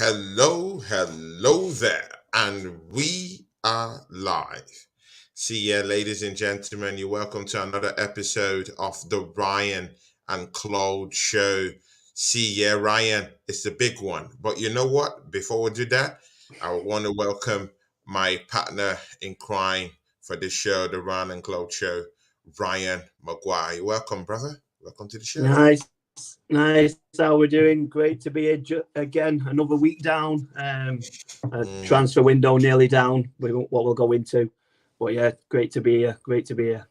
Hello there, and we are live. See ya, ladies and gentlemen. You're welcome to another episode of the Ryan and Claude show. See ya, Ryan. It's the big one. But you know what? Before we do that, I want to welcome my partner in crime for this show, the Ryan and Claude show, Ryan Maguire. Welcome, brother. Welcome to the show. Nice. How we're doing? Great to be here again. Another week down. Transfer window nearly down. What we'll go into, but yeah, great to be here.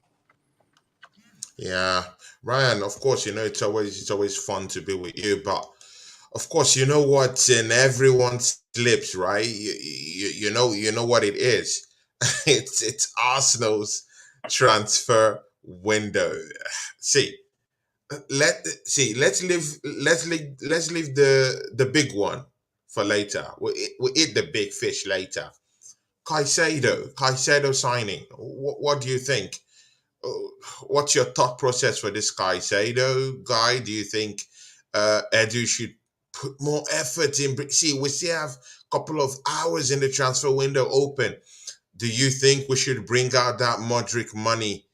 Yeah, Ryan. Of course, it's always fun to be with you. But of course, you know what's in everyone's lips, right? You know what it is. It's Arsenal's transfer window. See, let's leave the big one for later. We'll eat the big fish later. Caicedo signing. What do you think? Uh, What's your thought process for this Caicedo guy? Do you think Edu should put more effort in? See, we still have a couple of hours in the transfer window open. Do you think we should bring out that Mudryk money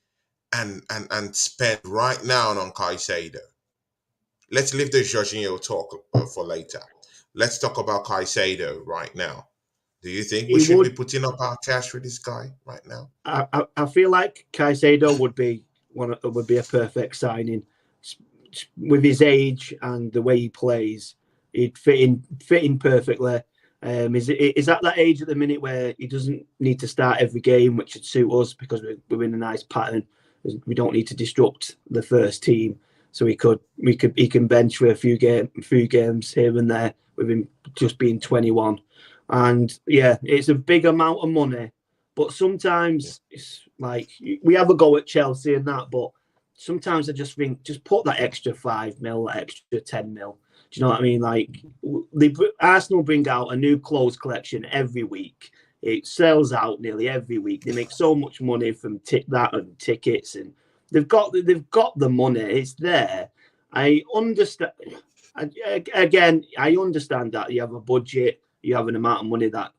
and spend right now on Caicedo? Let's leave the Jorginho talk for later. Let's talk about Caicedo right now. Do you think we should be putting up our cash for this guy right now? I feel like Caicedo would be a perfect signing with his age and the way he plays. He'd fit in perfectly. Is at that age at the minute where he doesn't need to start every game, which would suit us because we're in a nice pattern. We don't need to disrupt the first team, so he can bench for a few games here and there with him just being 21. And yeah, it's a big amount of money, but sometimes it's like we have a go at Chelsea and that, but sometimes I just think just put that extra 5 mil, that extra 10 mil. Do you know what I mean? Like Arsenal bring out a new clothes collection every week. It sells out nearly every week. They make so much money from that and tickets, and they've got the money. It's there. I understand. Again, I understand that you have a budget, you have an amount of money that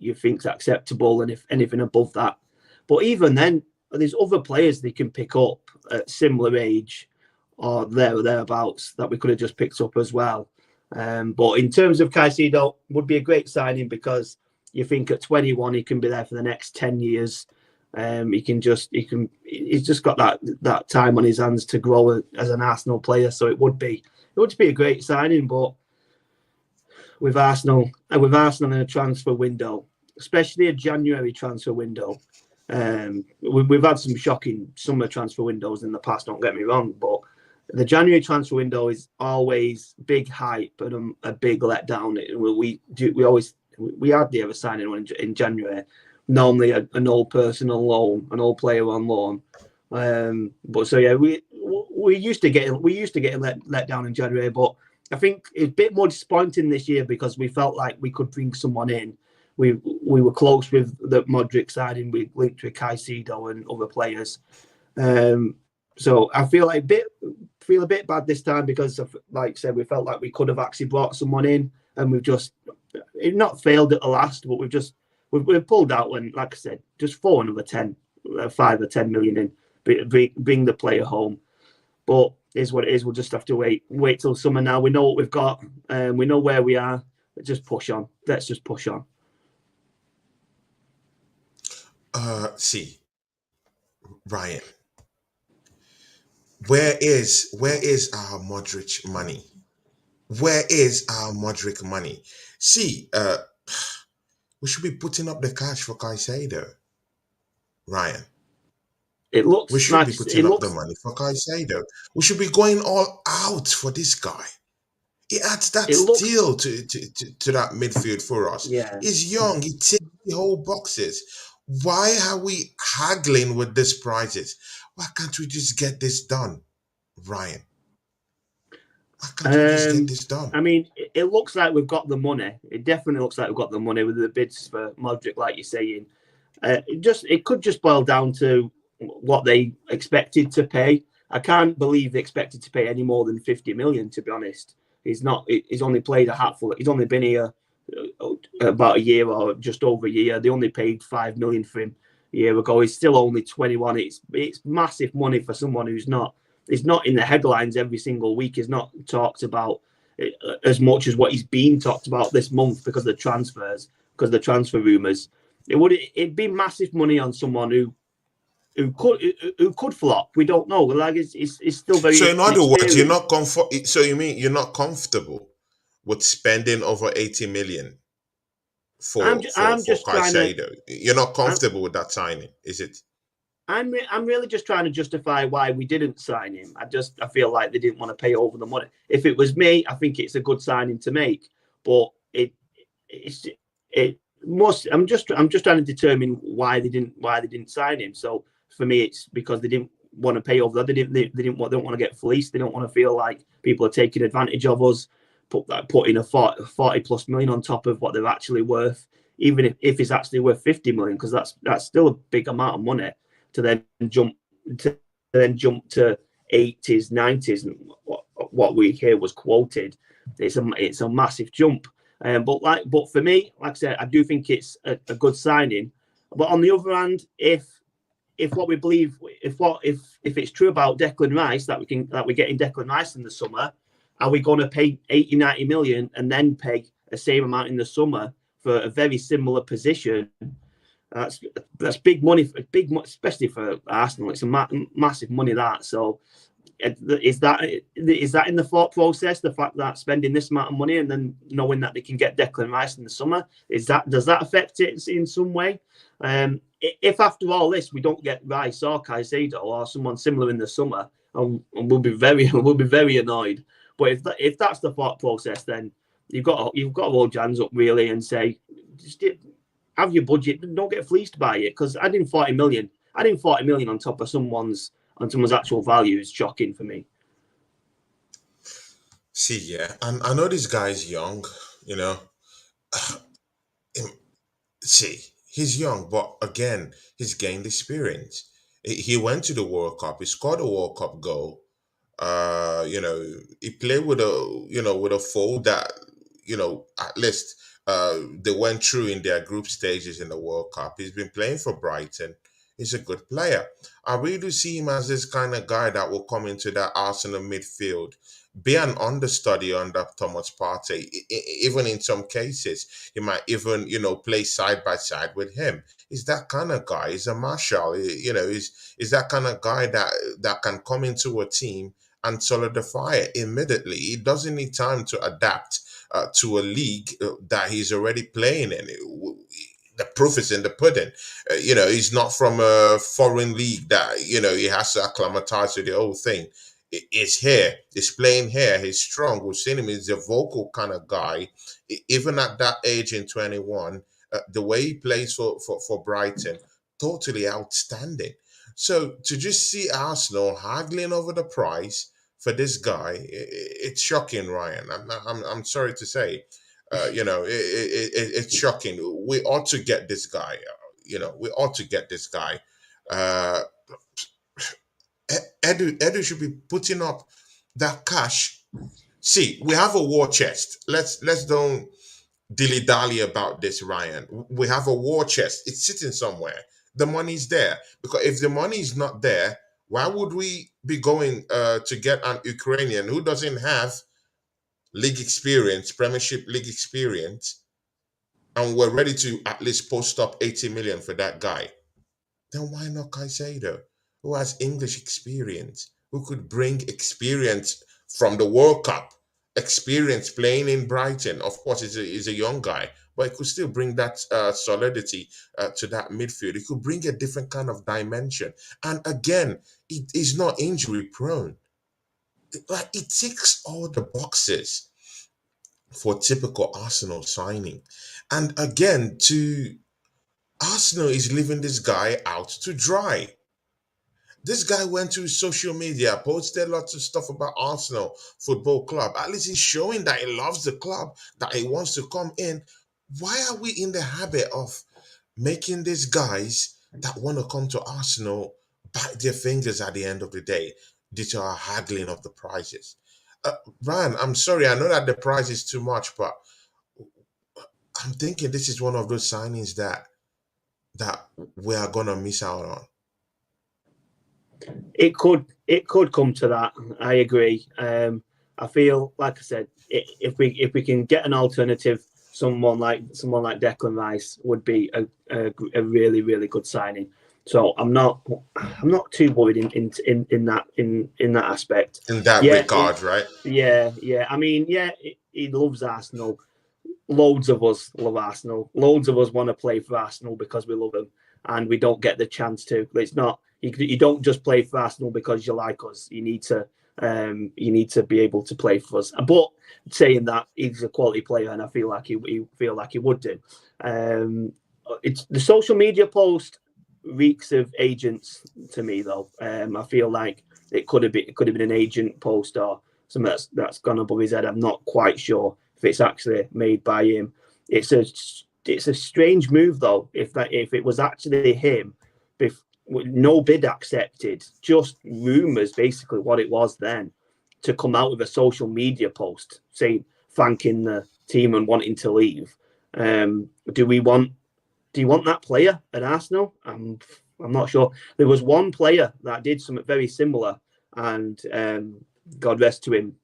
you think's acceptable, and if anything above that. But even then, there's other players they can pick up at similar age or thereabouts that we could have just picked up as well. But in terms of Caicedo, would be a great signing because you think at 21 he can be there for the next 10 years. He's just got that time on his hands to grow as an Arsenal player. So it would be a great signing. But with Arsenal in a transfer window, especially a January transfer window, we've had some shocking summer transfer windows in the past. Don't get me wrong, but the January transfer window is always big hype and a big letdown. We hardly ever sign anyone in January. Normally an old person on loan, an old player on loan. But so yeah, we used to get let down in January. But I think it's a bit more disappointing this year because we felt like we could bring someone in. We were close with the Mudryk signing. We linked with Caicedo and other players. So I feel a bit bad this time because, like I said, we felt like we could have actually brought someone in, and we've just not failed at the last, but we've pulled out when, like I said, just 5 or 10 million in, bring the player home. But is what it is. We'll just have to wait till summer now. We know what we've got, and we know where we are. Just push on. Let's just push on. See, Ryan, where is our Mudryk money? Where is our Mudryk money? See, we should be putting up the cash for Caicedo, Ryan. We should be putting up the money for Caicedo. We should be going all out for this guy. He adds that steel to that midfield for us. Yeah. He's young. He ticks the whole boxes. Why are we haggling with these prices? Why can't we just get this done, Ryan? Why can't we just get this done? I mean, it looks like we've got the money. It definitely looks like we've got the money with the bids for Mudryk, like you're saying. It could just boil down to what they expected to pay. I can't believe they expected to pay any more than 50 million, to be honest. He's only played a hatful. He's only been here about a year or just over a year. They only paid 5 million for him a year ago. He's still only 21. It's massive money for someone who's not. He's not in the headlines every single week. He's not talked about as much as what he's been talked about this month because of the transfers, because of the transfer rumours. It'd be massive money on someone who could flop. We don't know. Like it's still very. So in other words, you're not So you mean you're not comfortable with spending over 80 million for Caicedo? You're not comfortable with that signing, is it? I'm really just trying to justify why we didn't sign him. I feel like they didn't want to pay over the money. If it was me, I think it's a good signing to make. But it must. I'm just trying to determine why they didn't sign him. So for me, it's because they didn't want to pay over that. They don't want to get fleeced. They don't want to feel like people are taking advantage of us. Putting a 40 plus million on top of what they're actually worth, even if it's actually worth 50 million, because that's still a big amount of money to then jump to 80s, 90s, and what we hear was quoted. It's a massive jump. But for me, like I said, I do think it's a good signing. But on the other hand, if what we believe, if it's true about DeclanRice that we're getting DeclanRice in the summer, are we going to pay 80, 90 million and then pay the same amount in the summer for a very similar position? That's big money, especially for Arsenal. It's a massive money that. So is that in the thought process? The fact that spending this amount of money and then knowing that they can get DeclanRice in the summer, does that affect it in some way? If after all this we don't get Rice or Caicedo or someone similar in the summer, we'll be very annoyed. But if that's the thought process, then you've got to hold your hands up really and say, just have your budget. Don't get fleeced by it, because adding 40 million on top of someone's actual value is shocking for me. See, yeah, and I know this guy's young, you know. See, he's young, but again, he's gained experience. He went to the World Cup. He scored a World Cup goal. He played with a foe that, at least they went through in their group stages in the World Cup. He's been playing for Brighton. He's a good player. I really do see him as this kind of guy that will come into that Arsenal midfield, be an understudy under Thomas Partey. Even in some cases, he might even, play side by side with him. He's that kind of guy. He's a marshal. He's that kind of guy that can come into a team and solidify it immediately. He doesn't need time to adapt to a league that he's already playing in. The proof is in the pudding. He's not from a foreign league that, he has to acclimatize to the whole thing. He's here. He's playing here. He's strong. We've seen him. He's a vocal kind of guy. Even at that age in 21, the way he plays for Brighton, totally outstanding. So to just see Arsenal haggling over the price for this guy, it's shocking, Ryan. I'm sorry to say. It's shocking. We ought to get this guy. We ought to get this guy. Edu should be putting up that cash. See, we have a war chest. Let's don't dilly-dally about this, Ryan. We have a war chest. It's sitting somewhere. The money's there. Because if the money is not there, why would we be going to get an Ukrainian who doesn't have league experience, Premiership league experience, and we're ready to at least post up 80 million for that guy? Then why not Caicedo, who has English experience, who could bring experience from the World Cup, experience playing in Brighton? Of course, he's a young guy, but he could still bring that solidity to that midfield. He could bring a different kind of dimension. And again, it is not injury prone. It ticks all the boxes for typical Arsenal signing. And again, Arsenal is leaving this guy out to dry. This guy went to social media, posted lots of stuff about Arsenal Football Club. At least he's showing that he loves the club, that he wants to come in. Why are we in the habit of making these guys that want to come to Arsenal bite their fingers at the end of the day due to our haggling of the prices? Ryan, I'm sorry, I know that the price is too much, but I'm thinking this is one of those signings that we are gonna miss out on. It could come to that. I agree. I feel, like I said, if we can get an alternative, someone like DeclanRice would be a really, really good signing. So I'm not too worried in that aspect. In that Yeah, regard, right? yeah. I mean, yeah, he loves Arsenal. Loads of us love Arsenal. Loads of us want to play for Arsenal because we love them, and we don't get the chance to. It's not you don't just play for Arsenal because you like us. You need to be able to play for us. But saying that, he's a quality player, and I feel like he would do. It's the social media post reeks of agents to me, though. I feel like it could have been an agent post or something that's gone above his head. I'm not quite sure if it's actually made by him. It's a strange move, though. If it was actually him, no bid accepted, just rumours, basically what it was then, to come out with a social media post saying thanking the team and wanting to leave. Do you want that player at Arsenal? I'm not sure. There was one player that did something very similar, and God rest to him,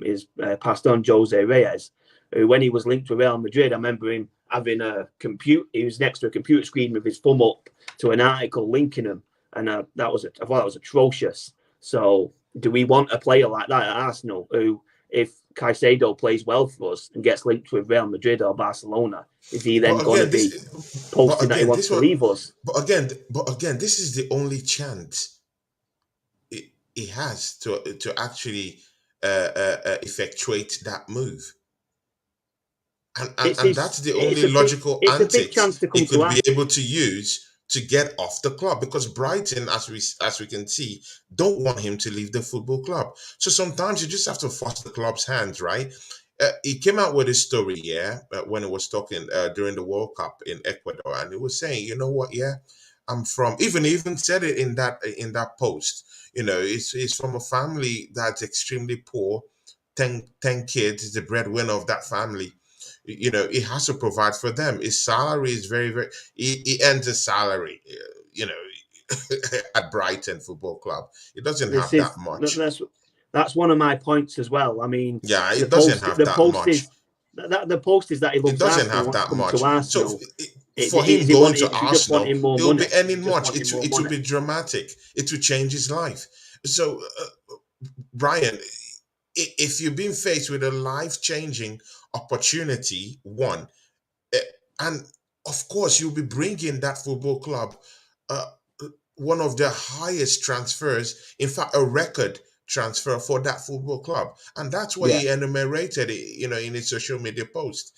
is passed on, Jose Reyes, who, when he was linked to Real Madrid, I remember him having he was next to a computer screen with his thumb up to an article linking him, and I thought that was atrocious. So do we want a player like that at Arsenal, who, if Caicedo plays well for us and gets linked with Real Madrid or Barcelona, is he then going to be posting that he wants to leave us? But again, this is the only chance he has to actually effectuate that move. And that's the only logical antics he could be able to use to get off the club, because Brighton, as we can see, don't want him to leave the football club. So sometimes you just have to force the club's hands, right? He came out with his story, when he was talking during the World Cup in Ecuador, and he was saying, you know what, I'm from. Even said it in that post. You know, he's from a family that's extremely poor. 10 kids. He's the breadwinner of that family. You know, he has to provide for them. His salary is very, very. He earns a salary. You know, at Brighton Football Club, it doesn't have that much. That's one of my points as well. I mean, yeah, it doesn't have that much. The post is that he loves it doesn't Arsenal, have that come much. to Arsenal. So for him going to Arsenal, he'll be earning much. much. It will be dramatic. It will change his life. So, Brian, if you've been faced with a life-changing opportunity, and of course you'll be bringing that football club one of the highest transfers, in fact a record transfer for that football club, and that's why he enumerated it, you know, in his social media post.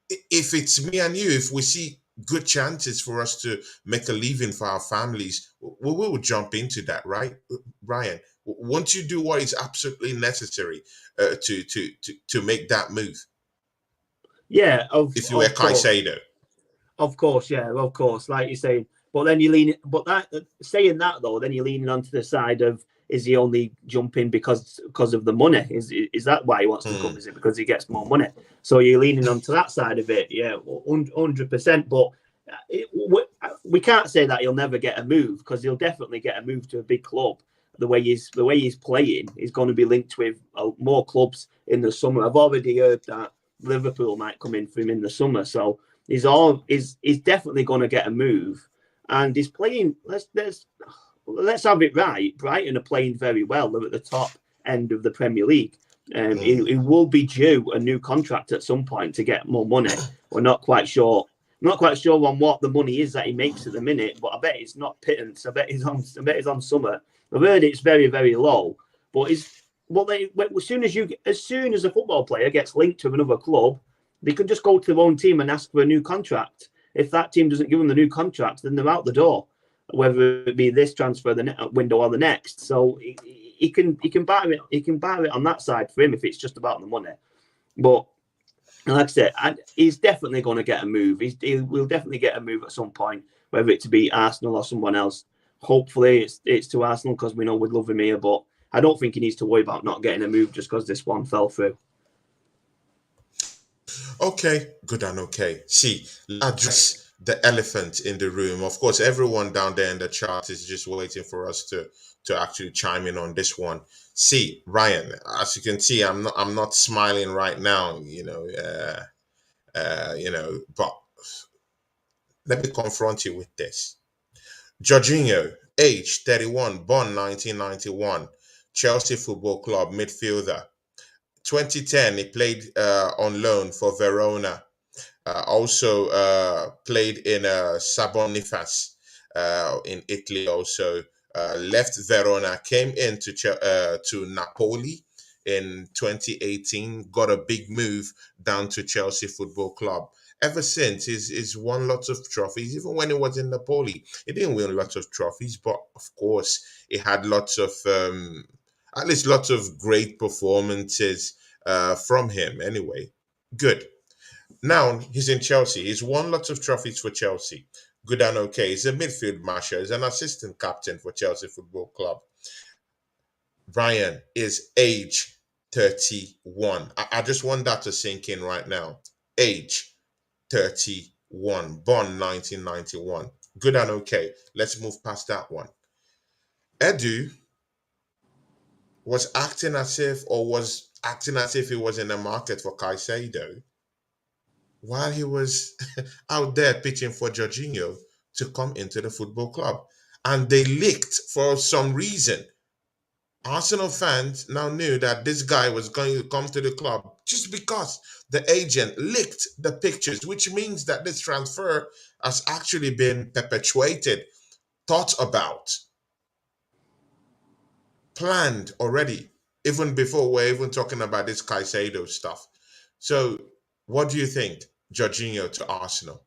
If it's me and you, if we see good chances for us to make a living for our families, we will jump into that, right, Brian? Won't you do what is absolutely necessary to make that move? Yeah, if you were Caicedo. Of course, yeah, of course, like you say. But then you lean. But that saying that though, then you're leaning onto the side of, is he only jumping because of the money? Is that why he wants to come? Is it because he gets more money? So you're leaning onto that side of it, yeah, 100%. But we can't say that he'll never get a move, because he'll definitely get a move to a big club. The way he's playing, he's going to be linked with more clubs in the summer. I've already heard that Liverpool might come in for him in the summer, so he's definitely going to get a move, and he's playing. Let's have it right. Brighton are playing very well. They're at the top end of the Premier League. He will be due a new contract at some point to get more money. We're not quite sure. I'm not quite sure on what the money is that he makes at the minute, but I bet it's not pittance. I bet he's on summer. I've heard it's very, very low, but as soon as a football player gets linked to another club, they can just go to their own team and ask for a new contract. If that team doesn't give them the new contract, then they're out the door, whether it be this transfer window or the next. So he can buy it on that side for him if it's just about the money. But like I said, he's definitely going to get a move. He will definitely get a move at some point, whether it to be Arsenal or someone else. Hopefully it's to Arsenal, because we know we'd love him here, but I don't think he needs to worry about not getting a move just because this one fell through. Okay, good and okay. See, address the elephant in the room. Of course, everyone down there in the chat is just waiting for us to actually chime in on this one. See, Ryan, as you can see, I'm not smiling right now. But let me confront you with this. Jorginho, age 31, born 1991, Chelsea Football Club midfielder. 2010, he played on loan for Verona. Also played in Sabonifas in Italy. Also left Verona, came into to Napoli in 2018. Got a big move down to Chelsea Football Club. Ever since, he's won lots of trophies. Even when he was in Napoli, he didn't win lots of trophies, but of course, he had lots of at least lots of great performances from him. Anyway, good. Now he's in Chelsea. He's won lots of trophies for Chelsea. Good and okay. He's a midfield masher. He's an assistant captain for Chelsea Football Club. Ryan is age 31. I just want that to sink in right now. Age 31. Born 1991. Good and okay. Let's move past that one. Edu was acting as if he was in the market for Caicedo while he was out there pitching for Jorginho to come into the football club. And they leaked for some reason. Arsenal fans now knew that this guy was going to come to the club just because the agent leaked the pictures, which means that this transfer has actually been perpetuated, thought about, planned already, even before we're even talking about this Caicedo stuff. So, what do you think, Jorginho to Arsenal?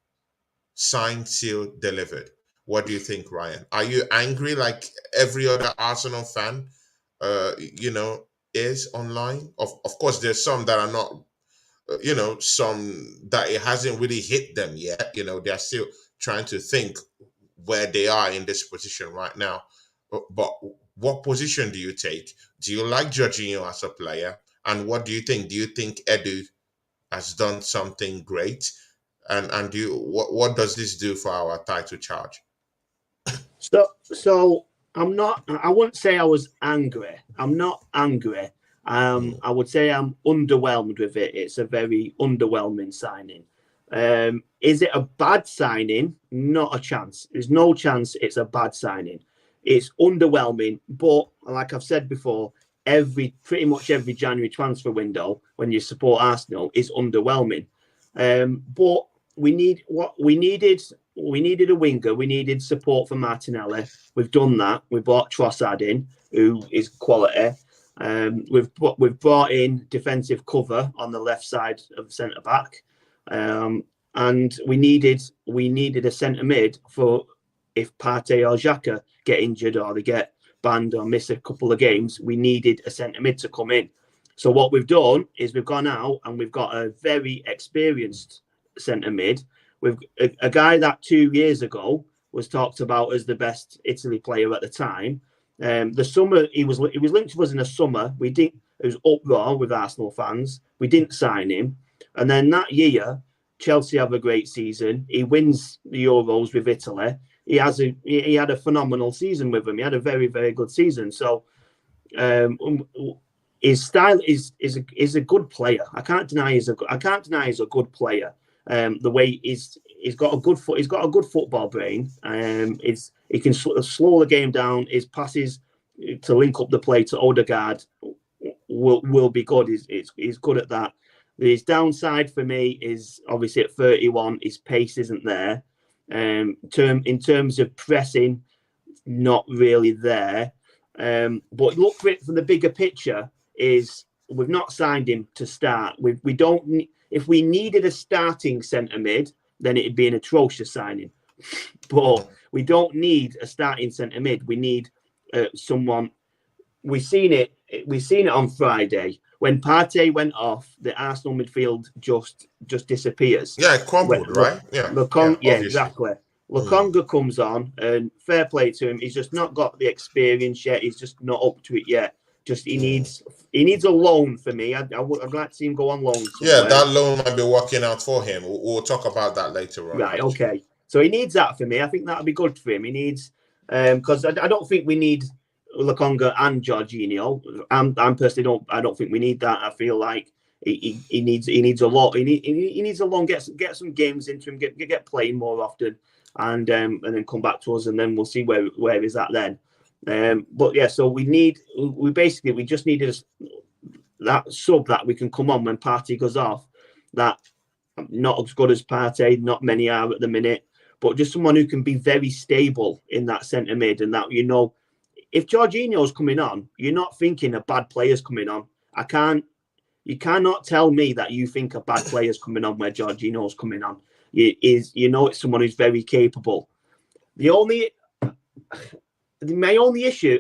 Signed, sealed, delivered. What do you think, Ryan? Are you angry like every other Arsenal fan, is online? Of course, there's some that are not, some that it hasn't really hit them yet. They're still trying to think where they are in this position right now. But what position do you take? Do you like Jorginho as a player? And what do you think? Do you think Edu has done something great? And what does this do for our title charge? So I wouldn't say I was angry. I'm not angry. I would say I'm underwhelmed with it. It's a very underwhelming signing. Is it a bad signing? Not a chance. There's no chance it's a bad signing. It's underwhelming, but like I've said before, pretty much every January transfer window when you support Arsenal is underwhelming. But we needed a winger. We needed support for Martinelli. We've done that. We brought Trossard in, who is quality. We've brought in defensive cover on the left side of the centre back, and we needed a centre mid for if Partey or Xhaka get injured or they get banned or miss a couple of games. We needed a centre mid to come in. So what we've done is we've gone out and we've got a very experienced centre mid. We've a guy that 2 years ago was talked about as the best Italy player at the time. The summer he was linked to us in the summer. It was uproar with Arsenal fans. We didn't sign him, and then that year Chelsea have a great season. He wins the Euros with Italy. He had a phenomenal season with them. He had a very, very good season. So his style is a good player. I can't deny he's a good player. The way he's got a good football brain. He can slow the game down. His passes to link up the play to Odegaard will be good. He's good at that. His downside for me is obviously at 31, his pace isn't there. In terms of pressing, not really there. But look for it from the bigger picture. Is we've not signed him to start. We don't. If we needed a starting centre mid, then it'd be an atrocious signing. But we don't need a starting centre mid. We need someone. We've seen it on Friday when Partey went off. The Arsenal midfield just disappears. Yeah, it crumbled, right? Yeah, exactly. Lokonga comes on, and fair play to him. He's just not got the experience yet. He's just not up to it yet. Just he needs a loan for me. I'd like to see him go on loan somewhere. Yeah, that loan might be working out for him. We'll talk about that later on. Right, okay. So he needs that for me. I think that'd be good for him. He needs because I don't think we need Lokonga and Jorginho. I'm personally I don't think we need that. I feel like he needs a lot. He needs a loan. Get some games into him. Get playing more often, and then come back to us, and then we'll see where he's at then. But yeah, so we just needed that sub that we can come on when Partey goes off. That not as good as Partey, not many are at the minute, but just someone who can be very stable in that centre mid, and that if Jorginho's coming on, you're not thinking a bad player's coming on. You cannot tell me that you think a bad player's coming on where Jorginho's coming on. It's someone who's very capable. My other issue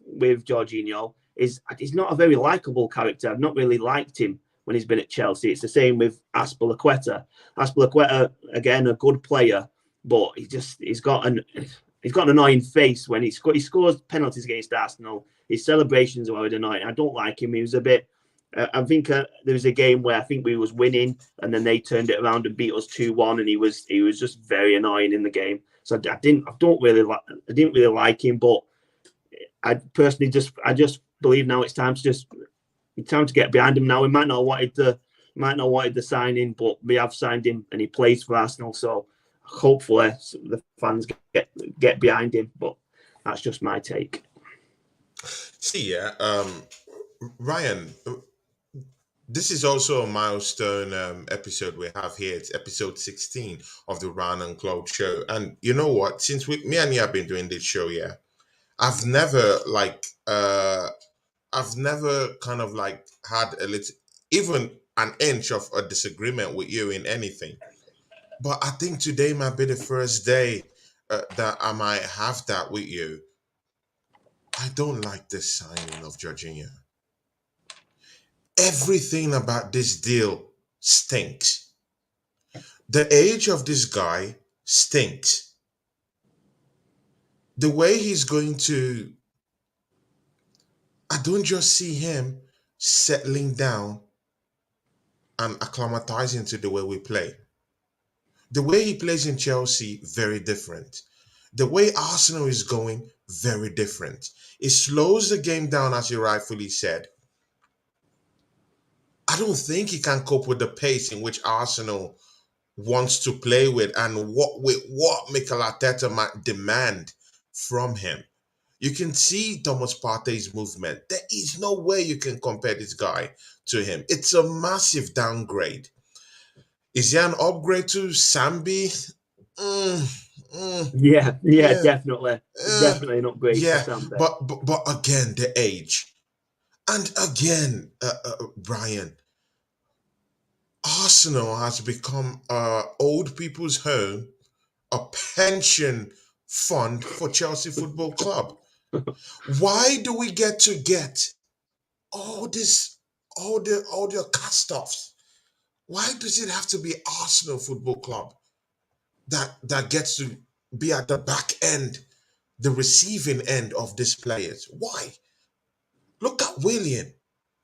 with Jorginho is he's not a very likable character. I've not really liked him when he's been at Chelsea. It's the same with Azpilicueta. Azpilicueta, again, a good player, but he's got an annoying face when he scores penalties against Arsenal. His celebrations are always annoying. I don't like him. He was a bit. I think there was a game where I think we was winning, and then they turned it around and beat us 2-1, and he was just very annoying in the game. So I didn't really like him, but I personally just believe now it's time to get behind him. Now we might not wanted the signing, but we have signed him, and he plays for Arsenal. So hopefully the fans get behind him. But that's just my take. See, Ryan, this is also a milestone episode we have here. It's episode 16 of the Ryan and Claude show. And you know what? Since me and you have been doing this show, I've never kind of like had even an inch of a disagreement with you in anything. But I think today might be the first day that I might have that with you. I don't like this signing of Jorginho. Everything about this deal stinks. The age of this guy stinks. The way he's going to, I don't just see him settling down and acclimatizing to the way we play. The way he plays in Chelsea, very different. The way Arsenal is going, very different. It slows the game down, as you rightfully said. I don't think he can cope with the pace in which Arsenal wants to play with and what Mikel Arteta might demand from him. You can see Thomas Partey's movement. There is no way you can compare this guy to him. It's a massive downgrade. Is he an upgrade to Sambi? Yeah, definitely. Definitely an upgrade to Sambi. But again, the age. And again, Brian, Arsenal has become old people's home, a pension fund for Chelsea Football Club. Why do we get all the cast-offs? Why does it have to be Arsenal Football Club that gets to be at the back end, the receiving end of these players? Why? Look at Willian.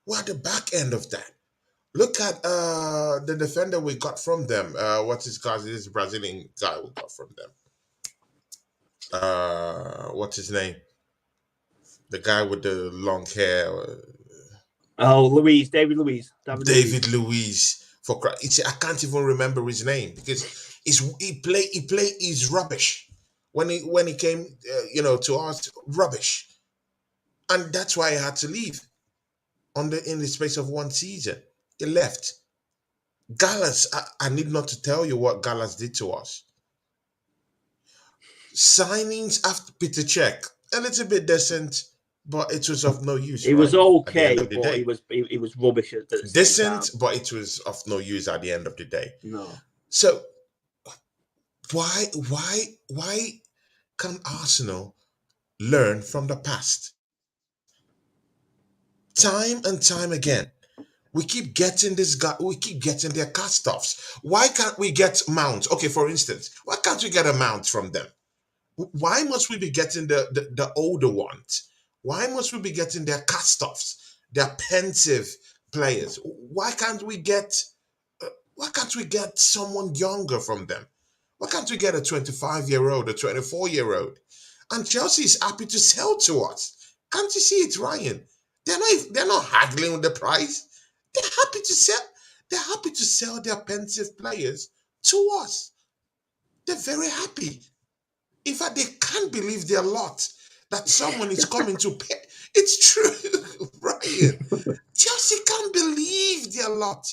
We're at the back end of that. Look at the defender we got from them. What's his guy? This Brazilian guy we got from them. What's his name? The guy with the long hair. David Luiz. David Luiz. I can't even remember his name because he's rubbish. When he came, to us, rubbish, and that's why he had to leave. In the space of one season, he left. Gallas, I need not to tell you what Gallas did to us. Signings after Peter Cech, a little bit decent, but it was of no use. It was okay, but it was rubbish. Decent, but it was of no use at the end of the day. No. So why can't Arsenal learn from the past? Time and time again, we keep getting their cast-offs. Why can't we get Mount? Okay, for instance, why can't we get a Mount from them? Why must we be getting the older ones Why must we be getting their cast-offs, their pensive players? Why can't we get someone younger from them? Why can't we get a 25-year-old, a 24-year-old? And Chelsea is happy to sell to us. Can't you see it, Ryan? They're not haggling with the price. They're happy to sell. They're happy to sell their pensive players to us. They're very happy. In fact, they can't believe their lot that someone is coming to pay. It's true, Brian. Chelsea can't believe their lot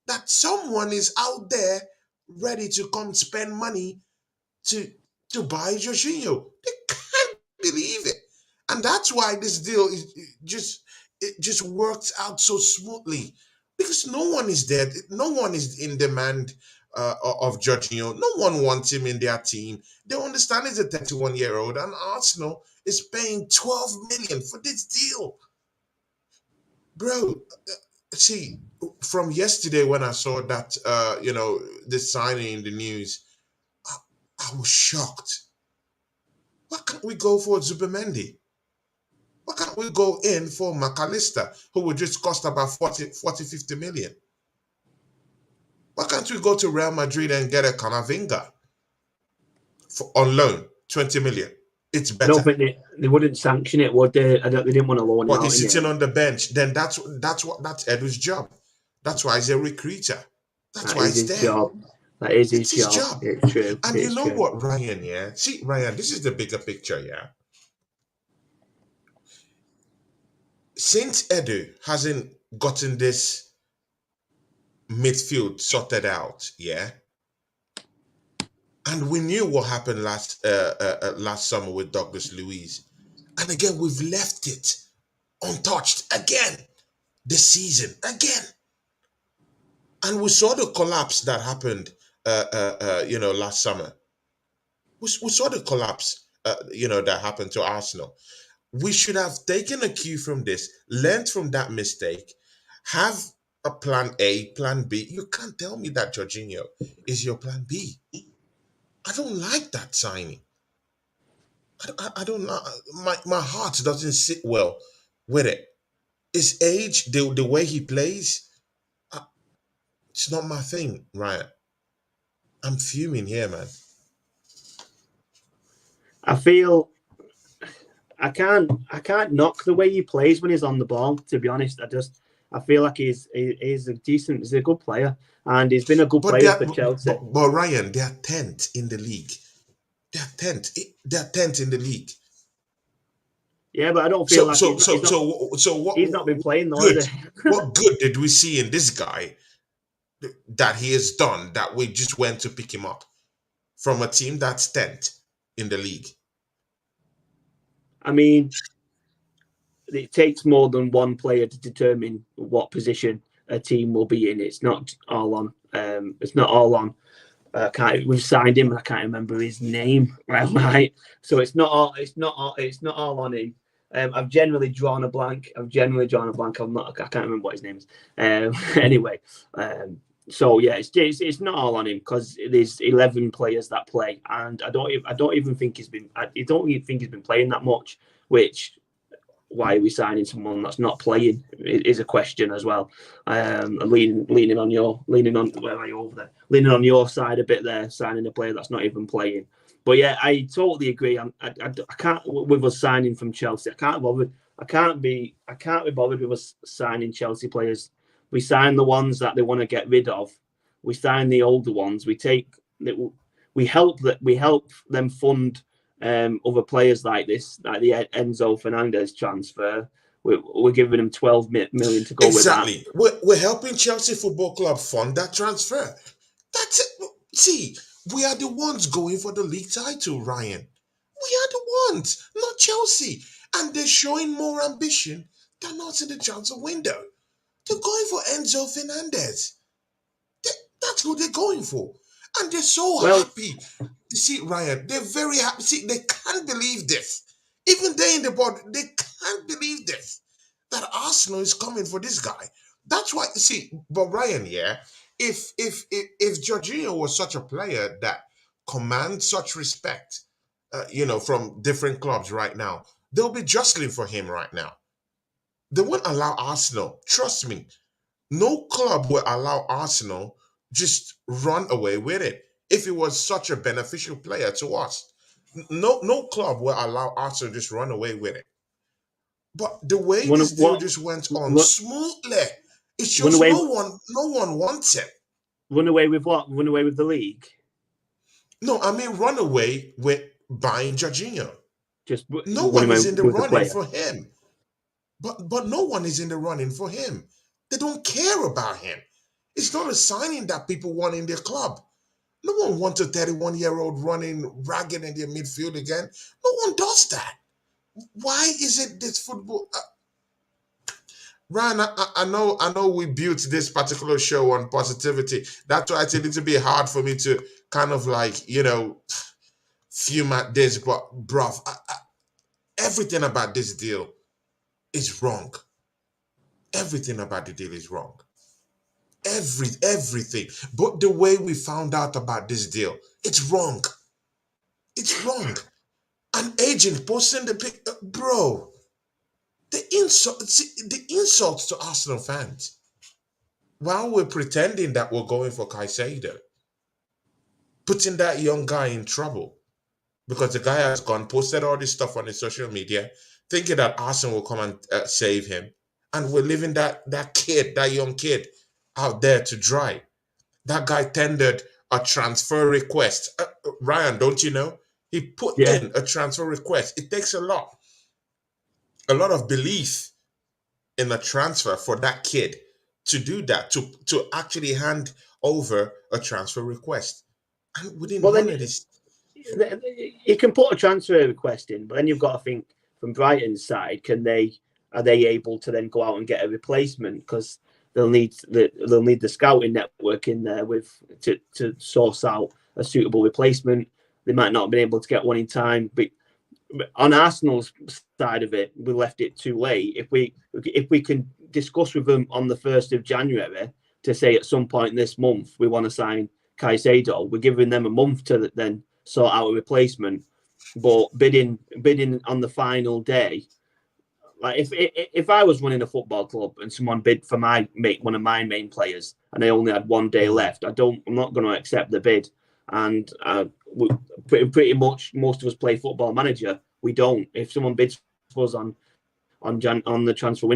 that someone is out there ready to come spend money to buy Jorginho. They can't believe it, and that's why this deal is it just works out so smoothly because no one is there. No one is in demand of Jorginho. No one wants him in their team. They understand he's a 31-year-old, and Arsenal is paying 12 million for this deal, bro. See, from yesterday when I saw that, this signing in the news, I was shocked. Why can't we go for Zubimendi? Why can't we go in for McAllister, who would just cost about 50 million? Why can't we go to Real Madrid and get a Camavinga on loan, 20 million? It's I better. don't think they wouldn't sanction it, would they? They didn't want to loan him But out. he's sitting on the bench. Then that's Edu's job. That's why he's a recruiter. That's why he's there. Job. That is It's his job. It's true. And you know what, Ryan, yeah? See, Ryan, this is the bigger picture, yeah? Since Edu hasn't gotten this midfield sorted out, yeah? And we knew what happened last summer with Douglas Luiz. And again, we've left it untouched again this season, again. And we saw the collapse that happened, last summer. We saw the collapse, that happened to Arsenal. We should have taken a cue from this, learned from that mistake, have a plan A, plan B. You can't tell me that Jorginho is your plan B. I don't like that signing. I don't know. My heart doesn't sit well with it. His age, the way he plays, it's not my thing, Ryan. I'm fuming here, man. I feel I can't knock the way he plays when he's on the ball. To be honest, I feel like he's a good player, and he's been a good player for Chelsea. But Ryan, they are 10th in the league. They are 10th. They are 10th in the league. Yeah, but I don't feel he's not been playing though. What good did we see in this guy that he has done that we just went to pick him up from a team that's 10th in the league? I mean, it takes more than one player to determine what position a team will be in. It's not all on. We've signed him, and I can't remember his name. Right. So it's not all on him. I've generally drawn a blank. I can't remember what his name is. Anyway. So yeah, it's not all on him because there's 11 players that play, and I don't even think he's been playing that much. Which, why are we signing someone that's not playing? Is a question as well. Leaning on your side a bit there, signing a player that's not even playing. But yeah, I totally agree. I can't with us signing from Chelsea. I can't be bothered with us signing Chelsea players. We sign the ones that they want to get rid of. We sign the older ones. We help them fund other players like this, like the Enzo Fernandez transfer. We're giving them 12 million to go with that. Exactly. We're helping Chelsea Football Club fund that transfer. That's it. See, we are the ones going for the league title, Ryan. We are the ones, not Chelsea. And they're showing more ambition than us in the transfer window. They're going for Enzo Fernandez. That's who they're going for. And they're so happy. You see, Ryan, they're very happy. See, they can't believe this. Even they in the board, they can't believe this. That Arsenal is coming for this guy. That's why, see, but Ryan, yeah, if Jorginho was such a player that commands such respect, from different clubs right now, they'll be jostling for him right now. They won't allow Arsenal. Trust me, no club will allow Arsenal just run away with it if it was such a beneficial player to us. No club will allow Arsenal just run away with it. But the way Run this deal what? just went on Run, smoothly, it run shows away. no one wants it. Run away with what? Run away with the league. No, I mean run away with buying Jorginho. Just No run one away is in the with the running player. for him. But no one is in the running for him. They don't care about him. It's not a signing that people want in their club. No one wants a 31-year-old running ragged in their midfield again. No one does that. Why is it this football? Ryan, I know we built this particular show on positivity. That's why it's a little bit hard for me to kind of like, fume at this. But, bruv, everything about this deal is wrong. Everything about the deal is wrong. Everything. But the way we found out about this deal, it's wrong. It's wrong. An agent posting the pic, bro. The insults to Arsenal fans. While we're pretending that we're going for Caicedo, putting that young guy in trouble because the guy has gone, posted all this stuff on his social media, thinking that Arsenal will come and save him, and we're leaving that young kid, out there to dry. That guy tendered a transfer request. Ryan, don't you know? He put in a transfer request. It takes a lot of belief in a transfer for that kid to do that, to actually hand over a transfer request. And we didn't honor this. You can put a transfer request in, but then you've got to think from Brighton's side, are they able to then go out and get a replacement? Because they'll need the scouting network in there to source out a suitable replacement. They might not have been able to get one in time, but on Arsenal's side of it, we left it too late. If we can discuss with them on the 1st of January to say at some point this month we want to sign Caicedo, we're giving them a month to then sort out a replacement. But bidding on the final day, like if I was running a football club and someone bid for one of my main players and I only had one day left, I'm not going to accept the bid. And pretty much most of us play Football Manager. We don't. If someone bids for us on the transfer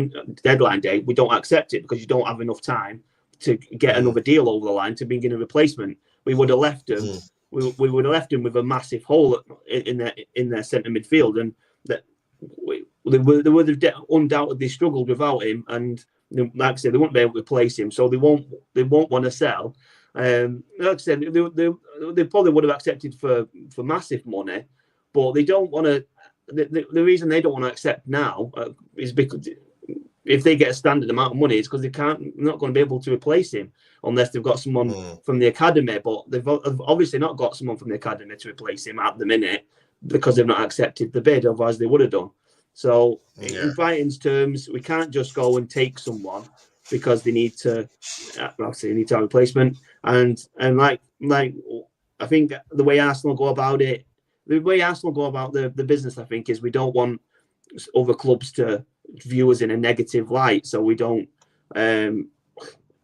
deadline day, we don't accept it because you don't have enough time to get another deal over the line to begin a replacement. We would have left them. We would have left them with a massive hole in their centre midfield, and that they would have undoubtedly struggled without him. And like I said, they won't be able to replace him, so they won't want to sell. Like I said, they probably would have accepted for massive money, but they don't want to. The reason they don't want to accept now is because if they get a standard amount of money, it's because they're not going to be able to replace him unless they've got someone from the academy. But they've obviously not got someone from the academy to replace him at the minute because they've not accepted the bid. Otherwise, they would have done. So in Brighton's terms, we can't just go and take someone because they need to. Obviously, they need to have a replacement. And like I think the way Arsenal go about it, the business, I think, is we don't want other clubs to view us in a negative light. So we don't,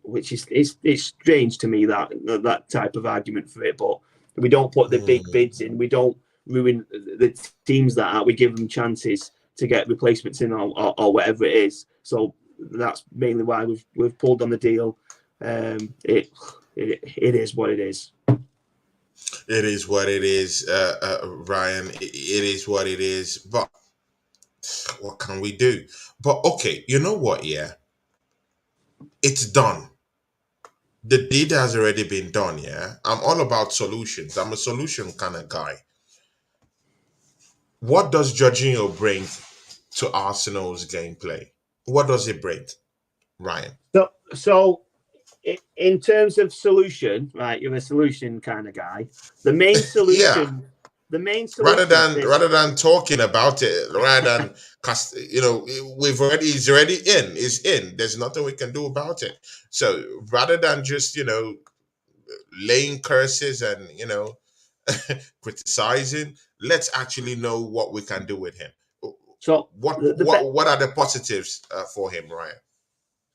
which is it's strange to me that type of argument for it. But we don't put the big bids in. We don't ruin the teams that are. We give them chances to get replacements in or whatever it is. So that's mainly why we've pulled on the deal. It is what it is. It is what it is, Ryan. It is what it is. But what can we do? But okay, you know what? Yeah, it's done. The deed has already been done. Yeah, I'm all about solutions. I'm a solution kind of guy. What does Jorginho bring to Arsenal's gameplay? What does it bring, Ryan? So in terms of solution, right? You're a solution kind of guy. The main solution, rather than talking about it, rather than it's already in. It's in. There's nothing we can do about it. So rather than just laying curses and criticizing, let's actually know what we can do with him. So what are the positives for him, Ryan?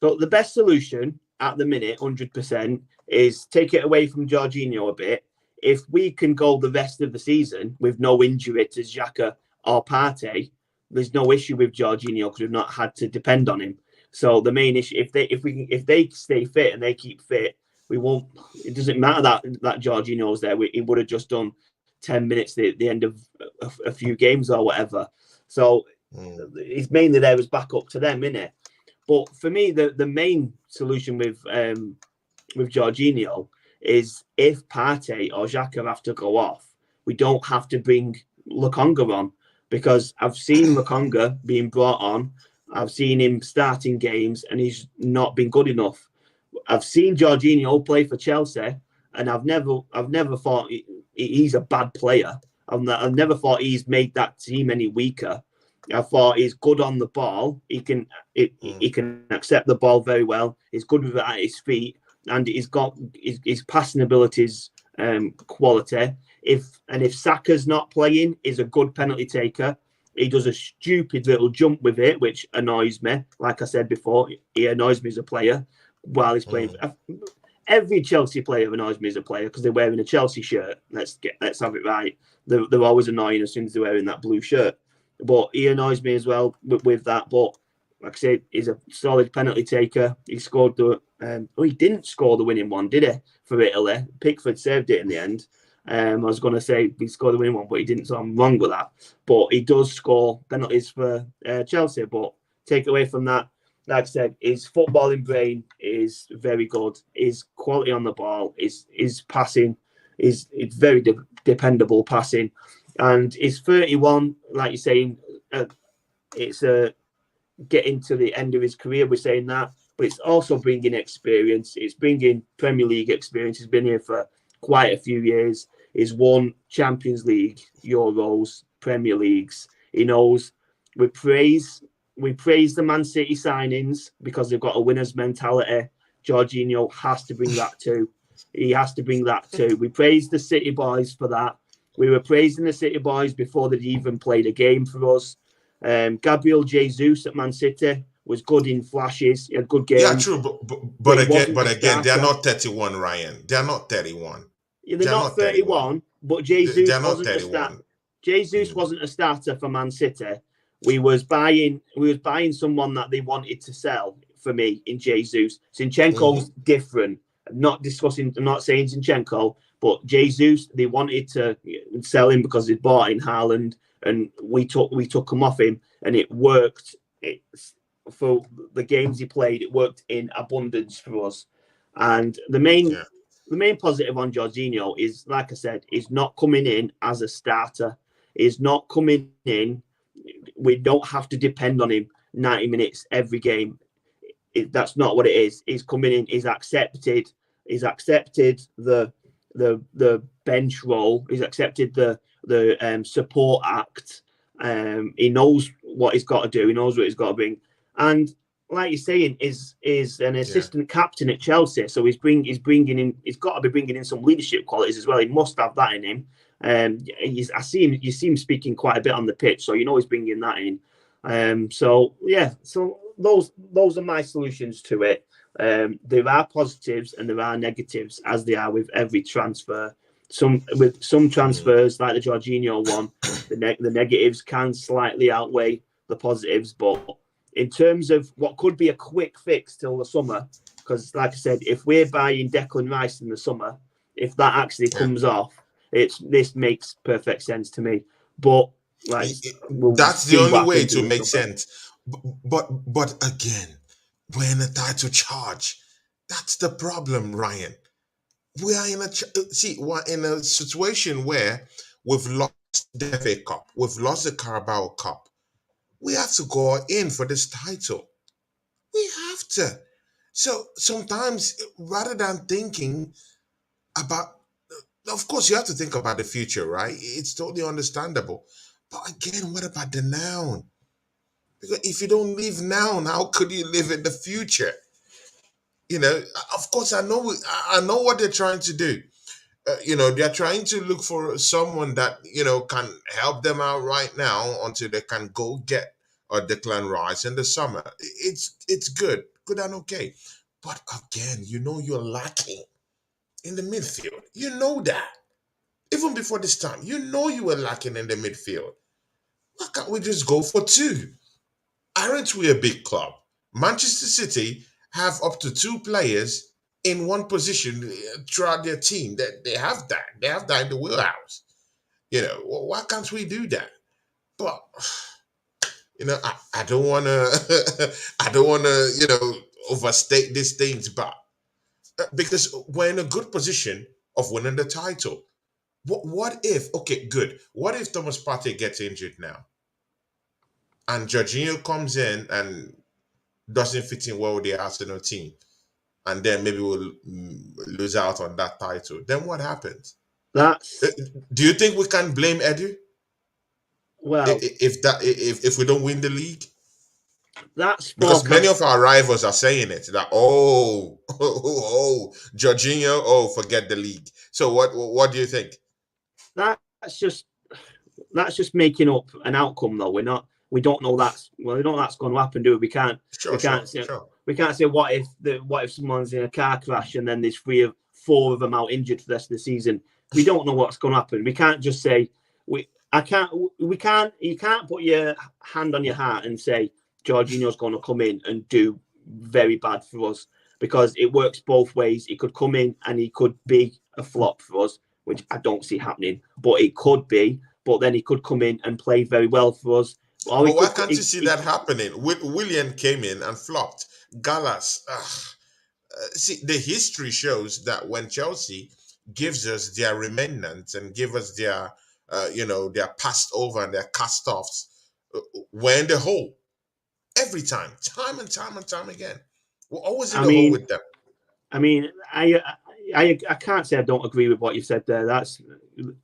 So the best solution at the minute, 100%, is take it away from Jorginho a bit. If we can go the rest of the season with no injury to Xhaka or Partey, there's no issue with Jorginho because we've not had to depend on him. So the main issue, if they stay fit and they keep fit, we won't. It doesn't matter that Jorginho's there. He would have just done 10 minutes at the end of a few games or whatever. So he's mainly there as backup to them, innit? But for me, the main solution with Jorginho is if Partey or Xhaka have to go off, we don't have to bring Lokonga on, because I've seen Lokonga being brought on. I've seen him starting games and he's not been good enough. I've seen Jorginho play for Chelsea, and I've never thought he's a bad player. I've never thought he's made that team any weaker. I thought he's good on the ball. He can accept the ball very well. He's good with it at his feet, and he's got his passing abilities quality. If Saka's not playing, he's a good penalty taker. He does a stupid little jump with it, which annoys me. Like I said before, he annoys me as a player while he's playing. Every Chelsea player annoys me as a player because they're wearing a Chelsea shirt. Let's have it right. They're always annoying as soon as they're wearing that blue shirt. But he annoys me as well with that. But like I said, he's a solid penalty taker. He scored he didn't score the winning one, did he, for Italy? Pickford saved it in the end. I was going to say he scored the winning one, but he didn't, so I'm wrong with that. But he does score penalties for Chelsea. But take away from that, like I said, his footballing brain is very good. His quality on the ball, his passing, is very dependable passing. And he's 31, like you're saying, it's getting to the end of his career, we're saying that, but it's also bringing experience. It's bringing Premier League experience. He's been here for quite a few years. He's won Champions League, Euros, Premier Leagues. He knows. We praise the Man City signings because they've got a winner's mentality. Jorginho has to bring that too. He has to bring that too. We praise the City boys for that. We were praising the City boys before they'd even played a game for us. Gabriel Jesus at Man City was good in flashes. He had good games. Yeah, true. But again, they're not 31, Ryan. They're not 31. Yeah, they're not 31, but Jesus wasn't a starter. Jesus wasn't a starter for Man City. We was buying someone that they wanted to sell for me in Jesus. Zinchenko's different. I'm not saying Zinchenko, but Jesus, they wanted to sell him because they bought in Haaland, and we took him off him, and it worked. For the games he played, it worked in abundance for us. And the main positive on Jorginho is, like I said, he's not coming in as a starter. He's not coming in. We don't have to depend on him 90 minutes every game. That's not what it is. He's coming in. He's accepted the bench role. He's accepted the support act. He knows what he's got to do. He knows what he's got to bring. And like you're saying, is an assistant captain at Chelsea. So he's bringing in. He's got to be bringing in some leadership qualities as well. He must have that in him. You see him speaking quite a bit on the pitch, so you know he's bringing that in. So those are my solutions to it. There are positives and there are negatives, as they are with every transfer. With some transfers, like the Jorginho one, the negatives can slightly outweigh the positives. But in terms of what could be a quick fix till the summer, because like I said, if we're buying DeclanRice in the summer, if that actually comes off, this makes perfect sense to me. But that's the only way to make sense. But again, we're in a title charge. That's the problem, Ryan. We are we're in a situation where we've lost the FA Cup, we've lost the Carabao Cup. We have to go in for this title. We have to. So sometimes, rather than thinking about, of course, you have to think about the future, right? It's totally understandable. But again, what about the now? Because if you don't live now, how could you live in the future? You know, of course, I know what they're trying to do. They're trying to look for someone that, can help them out right now until they can go get or DeclanRice in the summer. It's good and okay. But again, you're lacking in the midfield. You know that. Even before this time, you were lacking in the midfield. Why can't we just go for two? Aren't we a big club? Manchester City have up to two players in one position throughout their team. They have that. They have that in the wheelhouse. Why can't we do that? But I don't want to. I don't want to. Overstate these things, but because we're in a good position of winning the title. What if? Okay, good. What if Thomas Partey gets injured now, and Jorginho comes in and doesn't fit in well with the Arsenal team, and then maybe we'll lose out on that title? Then what happens? That's Do you think we can blame Edu? well, If we don't win the league? that's Because more many of our rivals are saying it that Jorginho, forget the league. So what do you think? that's just making up an outcome though. We don't know that's going to happen, do we? We can't say what if someone's in a car crash and then there's 3 or 4 of them out injured for the rest of the season. We don't know what's going to happen. We can't just say you can't put your hand on your heart and say Jorginho's going to come in and do very bad for us, because it works both ways. He could come in and he could be a flop for us, which I don't see happening, but it could be. But then he could come in and play very well for us. But why can't you see that happening? Willian came in and flopped. Gallas. See, the history shows that when Chelsea gives us their remnants and give us their, their passed over and their cast-offs, we're in the hole. Every time and time again. We're always in the hole with them. I mean, I can't say I don't agree with what you said there. That's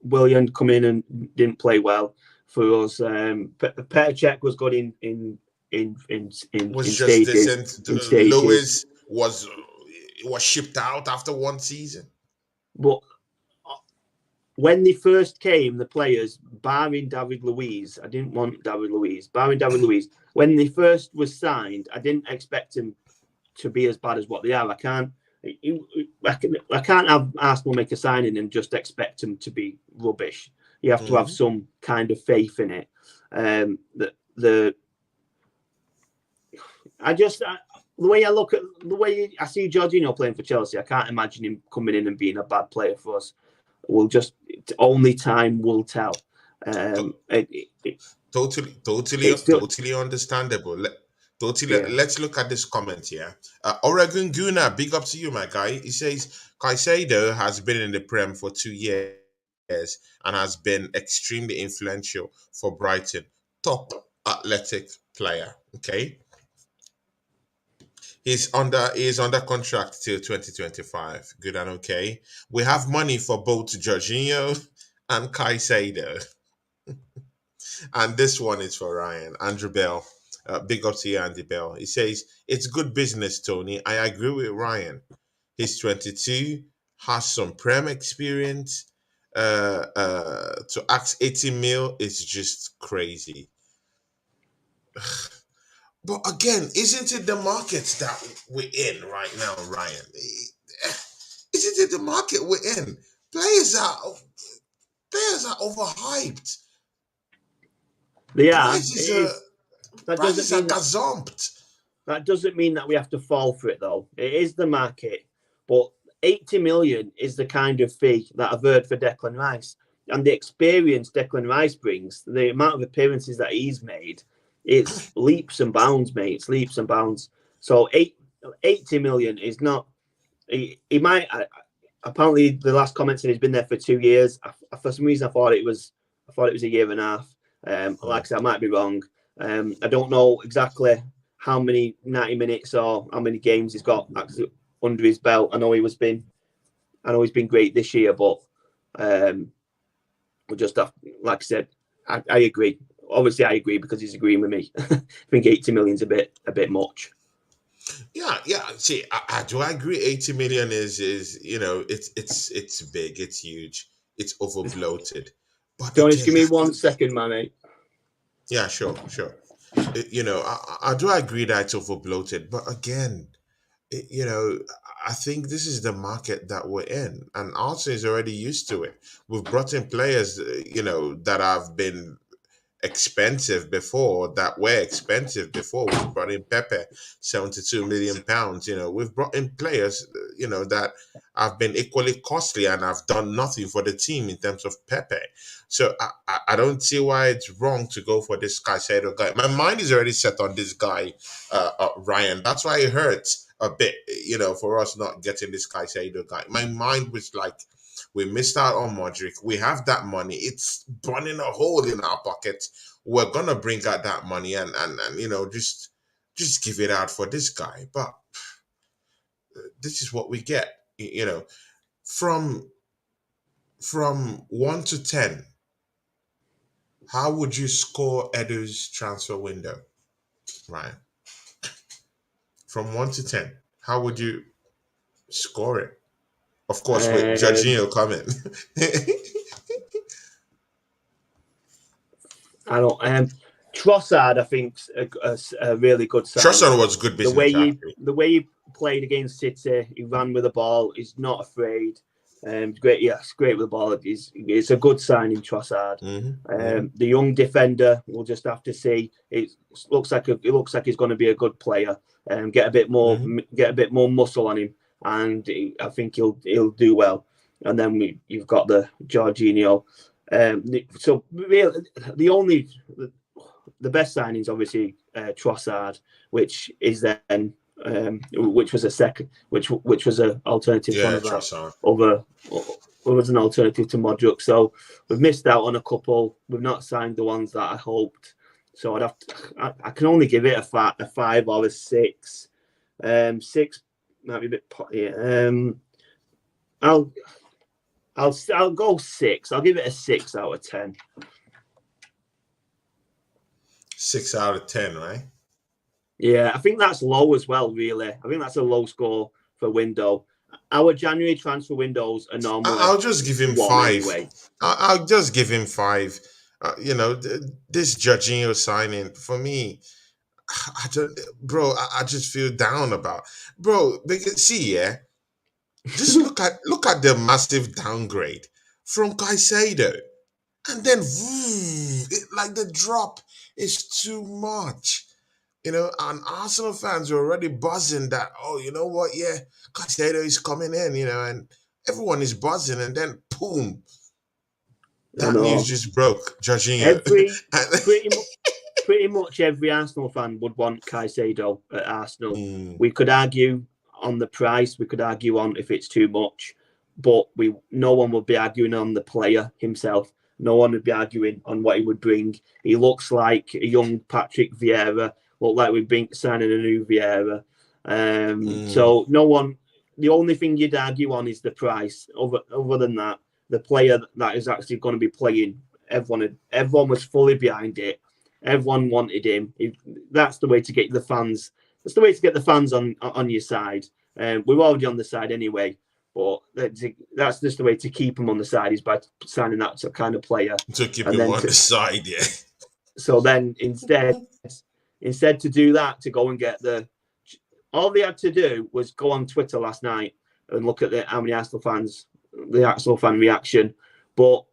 Willian come in and didn't play well for us. Petr Cech was good in stages. Lewis was shipped out after one season. But when they first came, the players, barring David Luiz, I didn't want David Luiz. Barring David Luiz, when they first was signed, I didn't expect him to be as bad as what they are. I can't have Arsenal make a signing and just expect them to be rubbish. You have to have some kind of faith in it. The way I see Jorginho playing for Chelsea, I can't imagine him coming in and being a bad player for us. Only time will tell. Totally understandable. Let's look at this comment here. Oregon Gooner, big up to you, my guy. He says Caicedo has been in the Prem for 2 years and has been extremely influential for Brighton. Top athletic player. Okay. He's under contract till 2025. Good and okay. We have money for both Jorginho and Caicedo. And this one is for Ryan. Andrew Bell. Big up to you, Andy Bell. He says, it's good business, Tony. I agree with Ryan. He's 22, has some Prem experience. To ask 80 mil is just crazy. But again, isn't it the market that we're in right now, Ryan? Isn't it the market we're in? Players are overhyped. They are. That doesn't mean that we have to fall for it, though. It is the market, but 80 million is the kind of fee that I've heard for DeclanRice, and the experience DeclanRice brings, the amount of appearances that he's made. It's leaps and bounds, mate. It's leaps and bounds. So 80 million is not. He might. Apparently, the last comment said he's been there for 2 years. For some reason, I thought it was a year and a half. Like I said, I might be wrong. I don't know exactly how many 90 minutes or how many games he's got under his belt. I know he's been great this year, but we just have, like I said, I agree. Obviously, I agree because he's agreeing with me. I think 80 million is a bit much. Yeah. See, I do agree. 80 million is it's big, it's huge, it's overbloated. But do you want to give me 1 second, my mate? Yeah, sure. you know, I do agree that it's overbloated, but again, you know, I think this is the market that we're in, and Arsenal is already used to it. We've brought in players, you know, that have been expensive before, that were expensive before. We've brought in Pepe, £72 million. You know, we've brought in players, you know, that have been equally costly and have done nothing for the team in terms of Pepe. So I don't see why it's wrong to go for this Caicedo guy. My mind is already set on this guy, Ryan. That's why it hurts a bit, you know, for us not getting this Caicedo guy. My mind was like, we missed out on Mudryk. We have that money. It's burning a hole in our pocket. We're gonna bring out that money and you know, just give it out for this guy. But this is what we get. You know, from 1 to 10, how would you score Edu's transfer window, Ryan? From 1 to 10, how would you score it? Of course, with Jorginho coming. I don't. Trossard, I think, a really good sign. Trossard was good business. The way he played against City, he ran with the ball. He's not afraid. Great, yes, great with the ball. It's a good sign in Trossard. The young defender, we'll just have to see. It looks like he's going to be a good player. Get a bit more muscle on him, and I think he'll do well. And then you've got the Jorginho. So really, the best signings obviously Trossard, which is then which was an alternative was an alternative to Mudryk. So we've missed out on a couple. We've not signed the ones that I hoped. So I can only give it a 5 or a 6. 6 might be a bit. I'll go 6. I'll give it a 6 out of 10. 6 out of 10, right? Yeah, I think that's low as well, really. I think that's a low score for window. Our January transfer windows are normal. I'll just give him 5. Anyway. I'll just give him 5. You know, this Jorginho signing, for me, I just feel down about. Bro, because see, yeah, just look at the massive downgrade from Caicedo. And then, like the drop is too much. You know, and Arsenal fans are already buzzing that, oh, you know what, yeah, Caicedo is coming in, you know, and everyone is buzzing, and then, boom, that news just broke, Jorginho. Pretty much every Arsenal fan would want Caicedo at Arsenal. We could argue on the price, we could argue on if it's too much, but no one would be arguing on the player himself. No one would be arguing on what he would bring. He looks like a young Patrick Vieira. Look like we've been signing a new Vieira. So no one. The only thing you'd argue on is the price. Other than that, the player that is actually going to be playing, everyone was fully behind it. Everyone wanted him. That's the way to get the fans. That's the way to get the fans on your side. We're already on the side anyway. But that's just the way to keep him on the side, is by signing that kind of player. To keep him on the side, yeah. So then instead to do that, to go and get all they had to do was go on Twitter last night and look at how many Arsenal fans, the Arsenal fan reaction. But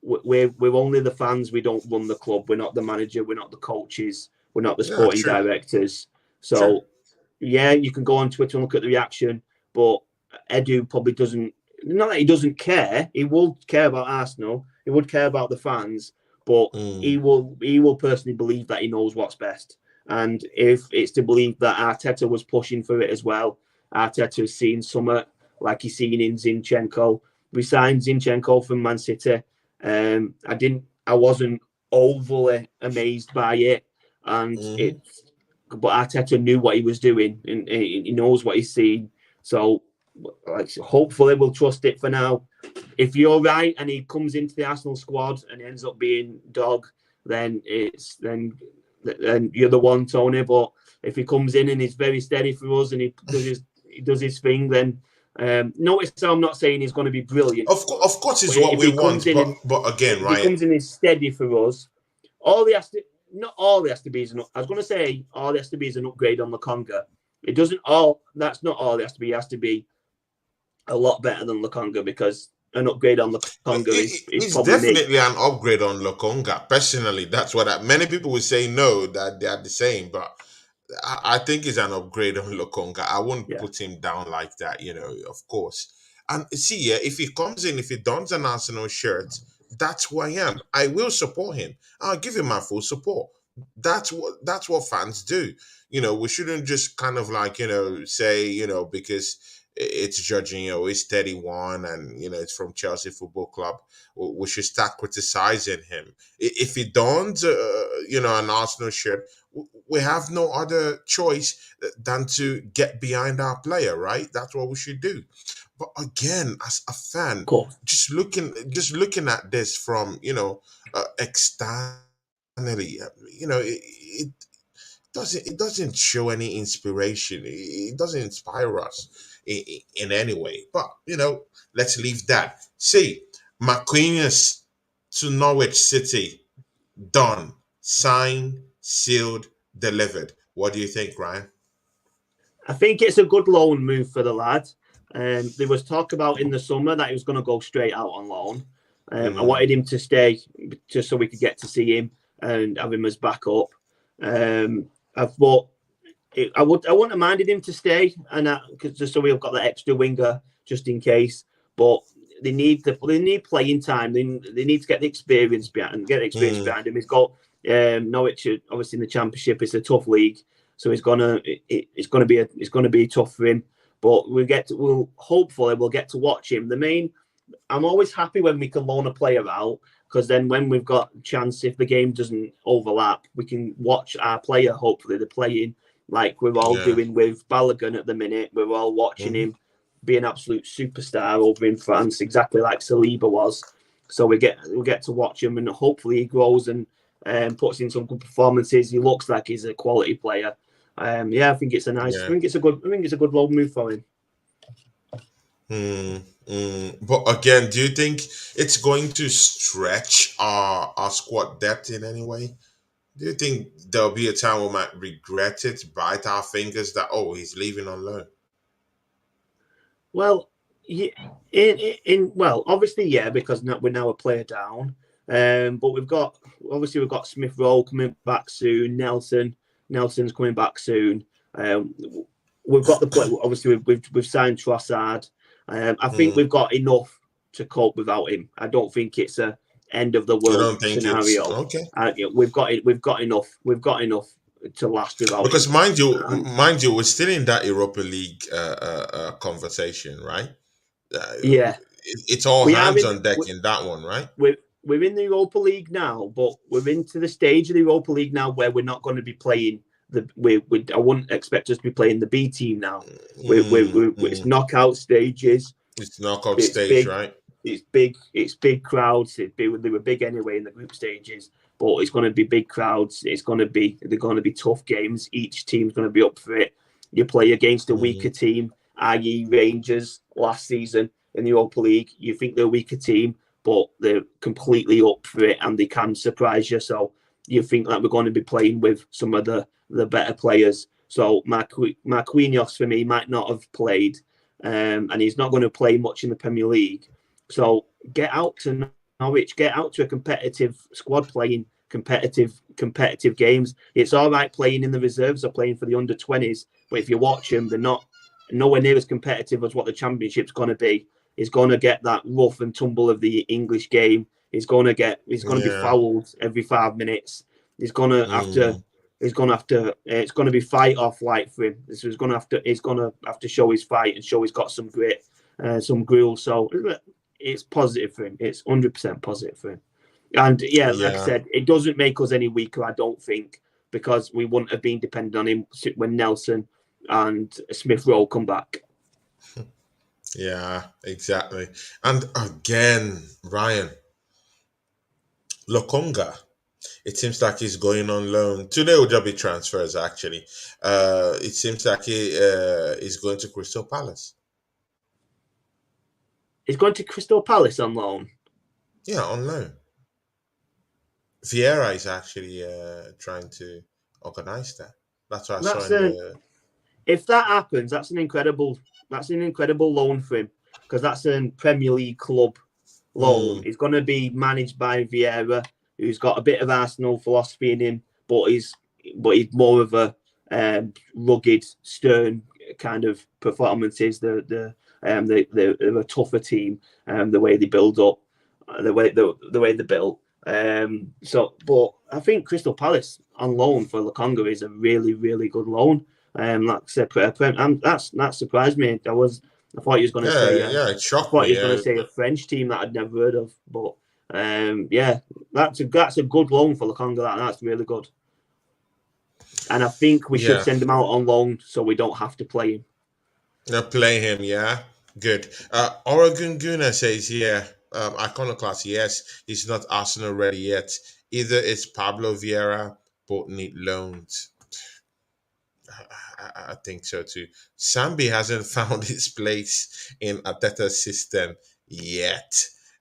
we're only the fans. We don't run the club. We're not the manager. We're not the coaches. We're not the sporting directors. So yeah, you can go on Twitter and look at the reaction. But Edu probably doesn't. Not that he doesn't care. He will care about Arsenal. He would care about the fans. But he will personally believe that he knows what's best. And if it's to believe that Arteta was pushing for it as well, Arteta has seen something like he's seen in Zinchenko. We signed Zinchenko from Man City. I wasn't overly amazed by it, and but Arteta knew what he was doing, and he knows what he's seen. So, hopefully, we'll trust it for now. If you're right and he comes into the Arsenal squad and ends up being dog, then you're the one, Tony. But if he comes in and he's very steady for us and he does his thing, then notice how I'm not saying he's going to be brilliant. Of course, it's what we want. But again, if he comes in and he's steady for us, all he has to. not all it has to be is I was going to say all it has to be is an upgrade on Lokonga. It doesn't all. That's not all it has to be. It has to be a lot better than Lokonga, because an upgrade on Lokonga is It's probably me. definitely an upgrade on Lokonga. Personally, that's what many people would say no, that they are the same, but I think it's an upgrade on Lokonga. I wouldn't Yeah. put him down like that, of course. And see, yeah, if he comes in, if he dons an Arsenal shirt, that's who I am. I will support him. I'll give him my full support. That's what fans do. We shouldn't just kind of like, say, because it's Jorginho, he's 31, and it's from Chelsea Football Club, we should start criticizing him. If he dons, an Arsenal shirt, we have no other choice than to get behind our player, right? That's what we should do. But again, as a fan, Cool. just looking at this from externally, it doesn't show any inspiration. It doesn't inspire us in any way. But let's leave that. See, Marquinhos to Norwich City, done, signed, sealed, delivered. What do you think, Ryan? I think it's a good loan move for the lad. There was talk about in the summer that he was going to go straight out on loan. I wanted him to stay just so we could get to see him and have him as backup. I thought I wouldn't have minded him to stay, and just so we've got that extra winger just in case. But they need playing time. They need to get the experience behind him. He's got Norwich, obviously in the Championship. It's a tough league, so it's gonna be tough for him. But hopefully we'll get to watch him. I'm always happy when we can loan a player out, because then when we've got a chance, if the game doesn't overlap, we can watch our player. Hopefully they're playing like we're all doing with Balogun at the minute. We're all watching him be an absolute superstar over in France, exactly like Saliba was. So we get to watch him, and hopefully he grows and puts in some good performances. He looks like he's a quality player. I think it's I think it's a good loan move for him. But again, do you think it's going to stretch our squad depth in any way? Do you think there'll be a time we might regret it, bite our fingers that he's leaving on loan? Well, obviously, because we're now a player down. But we've got Smith Rowe coming back soon. Nelson's coming back soon. We've got the play. Obviously, we've signed Trossard. I think we've got enough to cope without him. I don't think it's a end of the world scenario. Okay. We've got enough. We've got enough to last without him. Because mind you, we're still in that Europa League conversation, right? It's all hands on deck in that one, right? We're in the Europa League now, but we're into the stage of the Europa League now where we're not going to be playing I wouldn't expect us to be playing the B team now. It's knockout stages. It's knockout stage, right? It's big crowds. They were big anyway in the group stages, but it's going to be big crowds. They're going to be tough games. Each team's going to be up for it. You play against a weaker team, i.e. Rangers last season in the Europa League. You think they're a weaker team, but they're completely up for it and they can surprise you. So you think that we're going to be playing with some of the better players. So Marquinhos for me might not have played, and he's not going to play much in the Premier League. So get out to Norwich, get out to a competitive squad playing competitive games. It's all right playing in the reserves or playing for the under-20s, but if you watch them, they're nowhere near as competitive as what the Championship's going to be. He's going to get that rough and tumble of the English game. He's going to be fouled every 5 minutes. He's going to have to. It's going to be fight or flight for him. So he's going to have to show his fight and show he's got some grit, some gruel. So it's positive for him. It's 100% positive for him. And like I said, it doesn't make us any weaker, I don't think, because we wouldn't have been dependent on him when Nelson and Smith Rowe come back. Yeah, exactly. And again, Ryan, Lokonga, it seems like he's going on loan. Today will just be transfers, actually. It seems like he is going to Crystal Palace. He's going to Crystal Palace on loan? Yeah, on loan. Vieira is actually trying to organize that. That's what I saw That's in a the. if that happens, that's an incredible loan for him because that's a Premier League club loan. Mm, It's going to be managed by Vieira, who's got a bit of Arsenal philosophy in him, but he's more of a rugged, stern kind of performances. The tougher team, the way they build up, the way they built. But I think Crystal Palace on loan for Lokonga is a really, really good loan. Like I said, that surprised me. I thought he was going to say, yeah, it I shocked thought he me. was going to say a French team that I'd never heard of. But yeah, that's a good loan for Lokonga. That's really good. And I think we should Yeah, send him out on loan so we don't have to play him. play him. Yeah, good. Oregon Gooner says, yeah, Iconoclast. Yes, he's not Arsenal ready yet. Either it's Pablo Vieira, both need loans. I think so too. Sambi hasn't found his place in Arteta's system yet.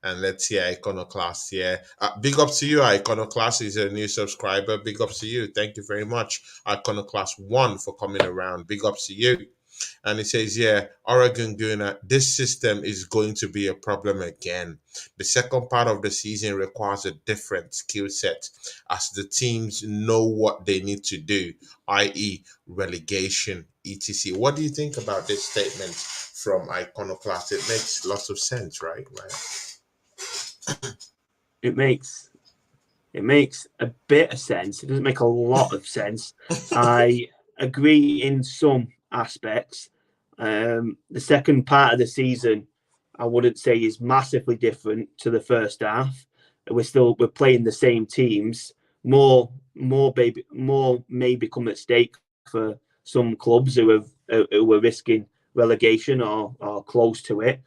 And let's see, Iconoclast. Yeah. Big up to you, Iconoclast is a new subscriber. Big up to you. Thank you very much, Iconoclast1, for coming around. Big up to you. And it says, yeah, Oregon Gunner, this system is going to be a problem again. The second part of the season requires a different skill set as the teams know what they need to do, i.e., relegation, etc. What do you think about this statement from Iconoclast? It makes lots of sense, right? It makes a bit of sense. It doesn't make a lot of sense. I agree in some aspects. The second part of the season, I wouldn't say is massively different to the first half. We're playing the same teams. More may become at stake for some clubs who are risking relegation or close to it.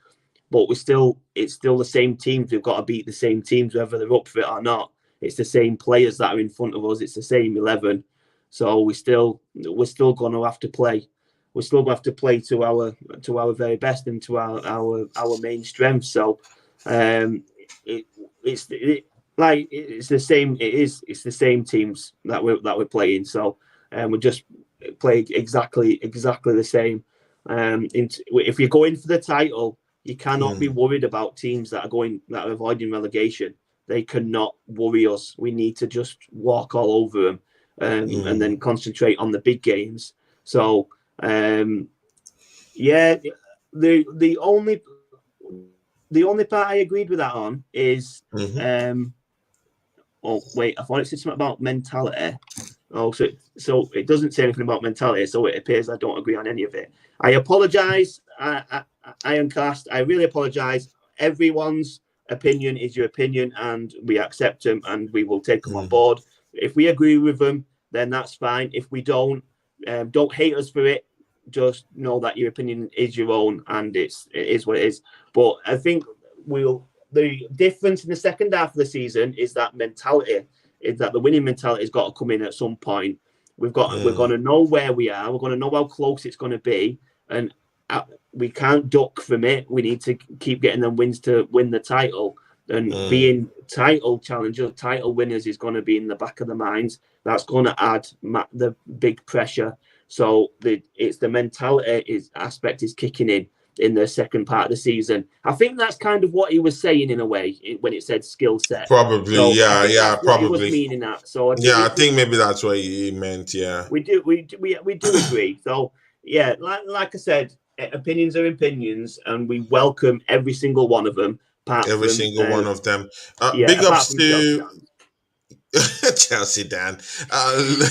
But it's still the same teams. We've got to beat the same teams whether they're up for it or not. It's the same players that are in front of us. It's the same 11. So we're still going to have to play. We're still going to have to play to our very best and to our main strength. So it's the same. It's the same teams that we're playing. So we just play exactly the same. If you're going for the title, you cannot be worried about teams that are avoiding relegation. They cannot worry us. We need to just walk all over them and then concentrate on the big games. So, yeah, the only part I agreed with that on is, oh wait, I thought it said something about mentality. Oh, so it doesn't say anything about mentality, so it appears I don't agree on any of it. I apologise, Ironcast. I really apologise. Everyone's opinion is your opinion, and we accept them, and we will take them on board. If we agree with them, then that's fine. If we don't hate us for it. Just know that your opinion is your own, and it is what it is. But I think the difference in the second half of the season is that mentality. Is that the winning mentality has got to come in at some point. We're going to know where we are. We're going to know how close it's going to be, and we can't duck from it. We need to keep getting them wins to win the title, and being title challengers, title winners is going to be in the back of the minds. That's going to add the big pressure. So it's the mentality aspect is kicking in the second part of the season. I think that's kind of what he was saying in a way when it said skill set. Probably, So I yeah, think yeah, that's what he was probably. meaning at. So Yeah, I think maybe that's what he meant, yeah. we do agree. So yeah, like I said, opinions are opinions, and we welcome every single one of them. Every single one of them. Yeah, Big apart ups from Chelsea to fans. Chelsea Dan.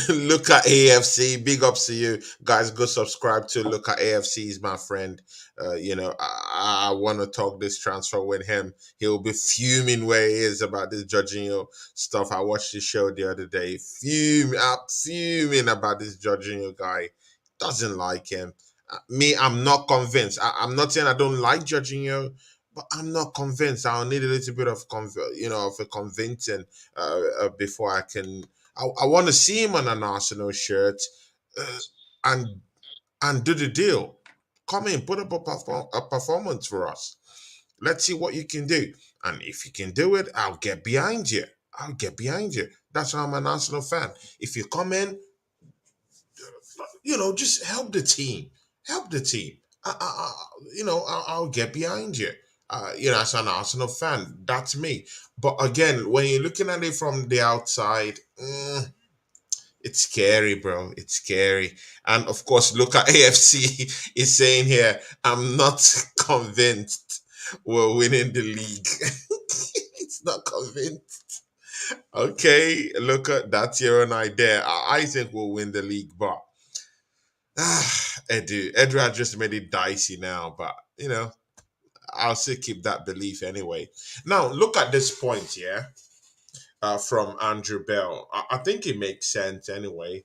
Look at AFC. Big ups to you guys. Go subscribe to Look at AFC. He's my friend. I want to talk this transfer with him. He'll be fuming where he is about this Jorginho stuff. I watched the show the other day. Fuming about this Jorginho guy. Doesn't like him. I'm not convinced. I'm not saying I don't like Jorginho, but I'm not convinced. I'll need a little bit of of a convincing before I can. I want to see him on an Arsenal shirt, uh, and do the deal. Come in, put up a performance for us. Let's see what you can do, and if you can do it, I'll get behind you. I'll get behind you. That's why I'm an Arsenal fan. If you come in, just help the team. Help the team. I'll get behind you. As an Arsenal fan, that's me. But again, when you're looking at it from the outside, it's scary, bro. It's scary. And of course, look at AFC is saying here, I'm not convinced we're winning the league. It's not convinced. Okay, look at that's your own idea. I think we'll win the league, but Edu had just made it dicey now, but I'll still keep that belief anyway. Now, look at this point here from Andrew Bell. I think it makes sense anyway.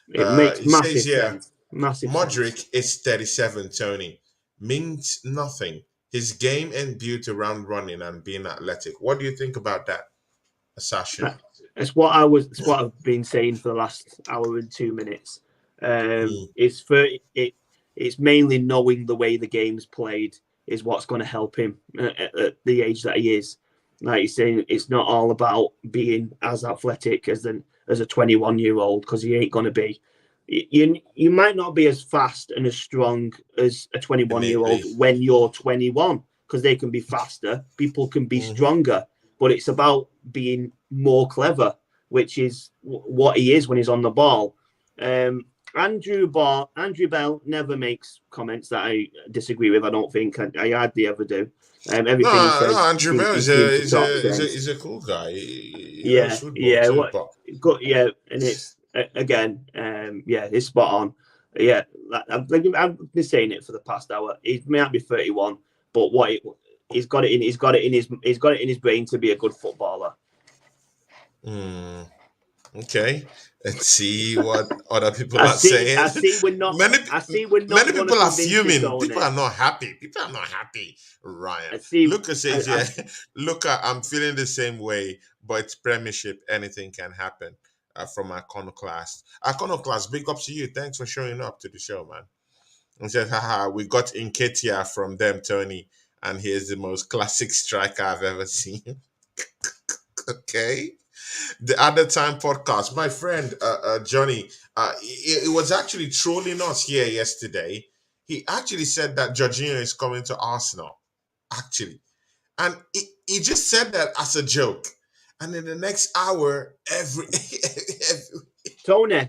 It makes He massive says here, sense. Massive Mudryk sense. is 37, Tony. Means nothing. His game and built around running and being athletic. What do you think about that assertion? It's what I've been saying for the last hour and 2 minutes. It's mainly knowing the way the game's played is what's going to help him at the age that he is. Like you're saying, it's not all about being as athletic as a 21-year-old, because he ain't going to be. You might not be as fast and as strong as a 21-year-old when you're 21, because they can be faster. People can be stronger, but it's about being more clever, which is what he is when he's on the ball. Andrew Bell never makes comments that I disagree with. I don't think I hardly ever do. Everything he says, Andrew Bell is a cool guy. He knows football too, and it's again, it's spot on. Yeah, I've been saying it for the past hour. He may not be 31, but he's got it in his brain to be a good footballer. Okay, let's see what other people are saying. Many people are fuming. People are not happy. Ryan, Lucas says, I'm feeling the same way, but it's Premiership. Anything can happen. From Iconoclast. Iconoclast, big up to you. Thanks for showing up to the show, man. And says, haha, we got nketiah from them, Tony, and he's the most classic striker I've ever seen. Okay. The Other Time podcast, my friend Johnny, he was actually trolling us here yesterday. He actually said that Jorginho is coming to Arsenal, actually. And he just said that as a joke. And in the next hour, Tony,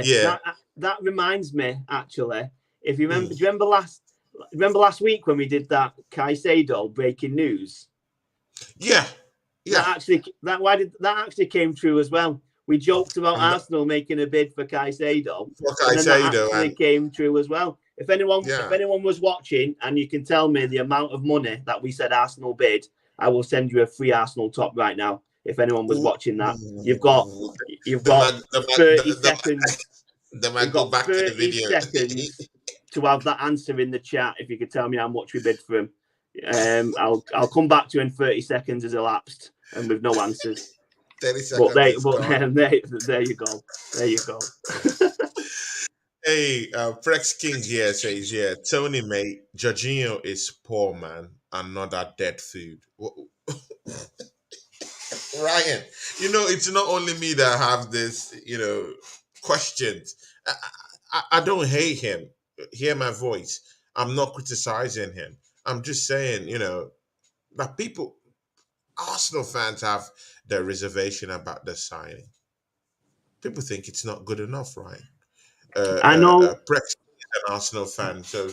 yeah. that reminds me, actually. If you remember, do you remember last week when we did that Caicedo breaking news? Yeah. That actually came true as well. We joked about Arsenal making a bid for Caicedo. And then that actually came true as well. If anyone was watching and you can tell me the amount of money that we said Arsenal bid, I will send you a free Arsenal top right now. If anyone was watching that, you've got 30 seconds. They might go back to the video. Seconds to have that answer in the chat. If you could tell me how much we bid for him, I'll come back to you in 30 seconds has elapsed and with no answers. 30 seconds. There you go. There you go. Hey, Prex King here says, yeah, Tony, mate, Jorginho is poor, man, and not that dead food. Ryan, it's not only me that have this, questions. I don't hate him. Hear my voice. I'm not criticizing him. I'm just saying, that Arsenal fans have their reservation about the signing. People think it's not good enough, Ryan. I know. Prex is an Arsenal fan, so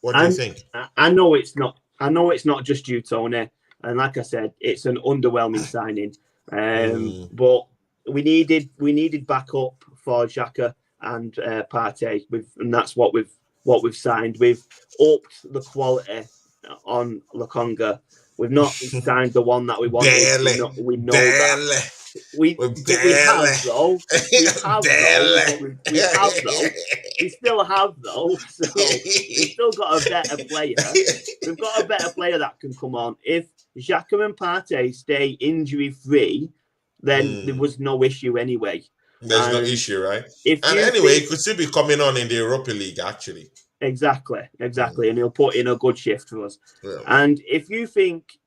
what do you think? I know it's not. I know it's not just you, Tony. And like I said, it's an underwhelming signing. But we needed backup for Xhaka and Partey, and that's what we've signed. We've upped the quality on Lokonga. We've not signed the one that we wanted. We know that. We have though. We still have though. So we've still got a better player. We've got a better player that can come on. If Xhaka and Partey stay injury free, then there was no issue anyway. There's no issue, right? He could still be coming on in the Europa League, actually. Exactly. And he'll put in a good shift for us. Yeah. And if you think,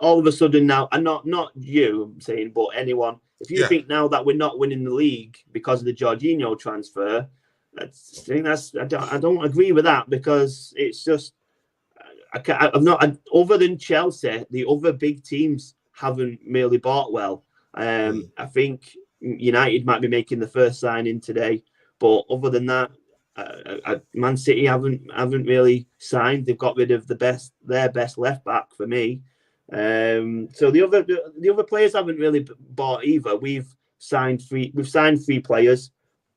all of a sudden now, and not you, I'm saying, but anyone, if you think now that we're not winning the league because of the Jorginho transfer, I don't agree with that, because it's just I'm not, other than Chelsea, the other big teams haven't really bought well. I think United might be making the first signing today, but other than that, Man City haven't really signed. They've got rid of their best left back for me. So the other players haven't really bought either. We've signed three players,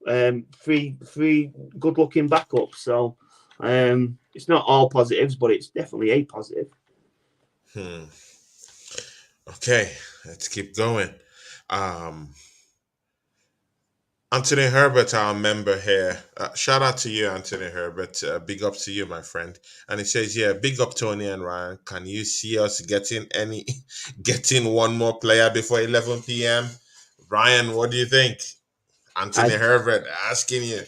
three good looking backups. So it's not all positives, but it's definitely a positive. Okay, let's keep going. Anthony Herbert, our member here. Shout out to you, Anthony Herbert. Big up to you, my friend. And he says, yeah, big up Tony and Ryan. Can you see us getting one more player before 11 p.m.? Ryan, what do you think? Anthony Herbert asking you.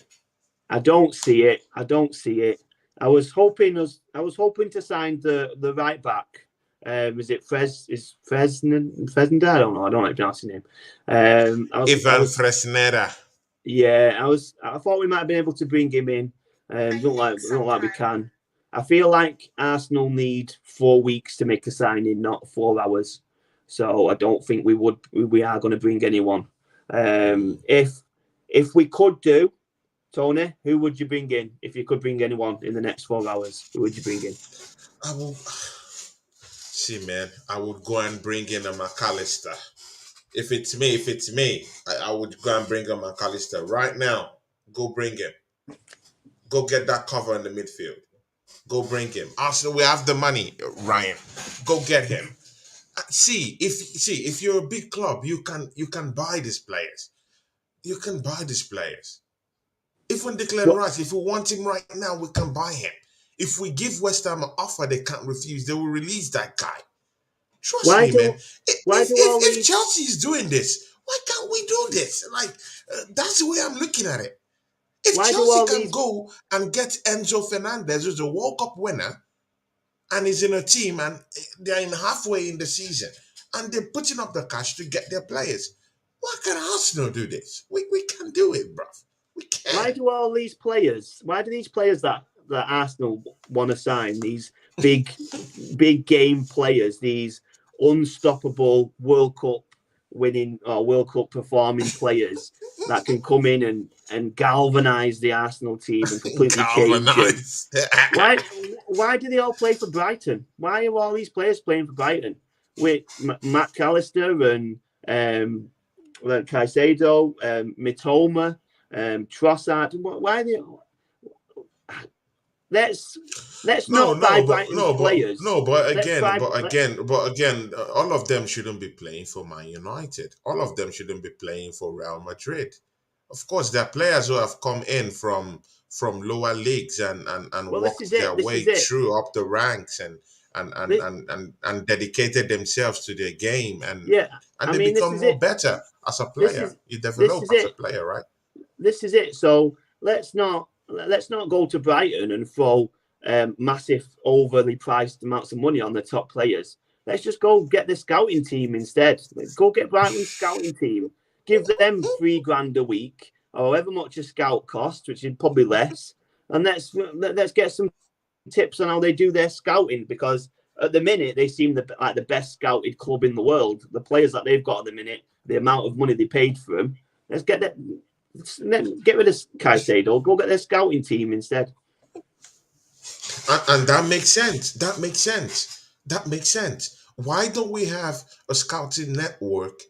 I don't see it. I was hoping to sign the right back. Is it Fresneda? I don't know if you pronounce his name. Ivan Fresneda. Yeah, I thought we might have been able to bring him in. Don't like we can. I feel like Arsenal need 4 weeks to make a signing, not 4 hours. So I don't think we are going to bring anyone. If we could do, Tony, who would you bring in? If you could bring anyone in the next 4 hours, who would you bring in? I would go and bring in a McAllister. If it's me, I would go and bring a McAllister right now. Go bring him. Go get that cover in the midfield. Go bring him. Arsenal, we have the money, Ryan. Go get him. If you're a big club, you can buy these players. You can buy these players. Even DeclanRice, if we want him right now, we can buy him. If we give West Ham an offer they can't refuse, they will release that guy. Trust me, man. If Chelsea is doing this, why can't we do this? That's the way I'm looking at it. If Chelsea can go and get Enzo Fernandez, who's a World Cup winner, and is in a team, and they're in halfway in the season, and they're putting up the cash to get their players, why can't Arsenal do this? We can do it, bruv. We can. Why do these players that Arsenal want to sign, these big game players, these unstoppable World Cup winning or World Cup performing players that can come in and galvanise the Arsenal team and completely change it? Why do they all play for Brighton? Why are all these players playing for Brighton? With McAllister and Caicedo, Mitoma, Trossard. Why are they? Let's not buy Brighton's players. But again, all of them shouldn't be playing for Man United. All of them shouldn't be playing for Real Madrid. Of course, there are players who have come in from lower leagues and worked their way through up the ranks and dedicated themselves to their game and they become more better as a player. You develop as a player, right? This is it. So let's not go to Brighton and throw massive, overly priced amounts of money on the top players. Let's just go get the scouting team instead. Go get Brighton's scouting team. Give them $3,000 a week, or however much a scout costs, which is probably less. And let's get some tips on how they do their scouting, because at the minute they seem like the best scouted club in the world. The players that they've got at the minute, the amount of money they paid for them. Let's get that. Get rid of Caicedo. Go get their scouting team instead. And that makes sense. Why don't we have a scouting network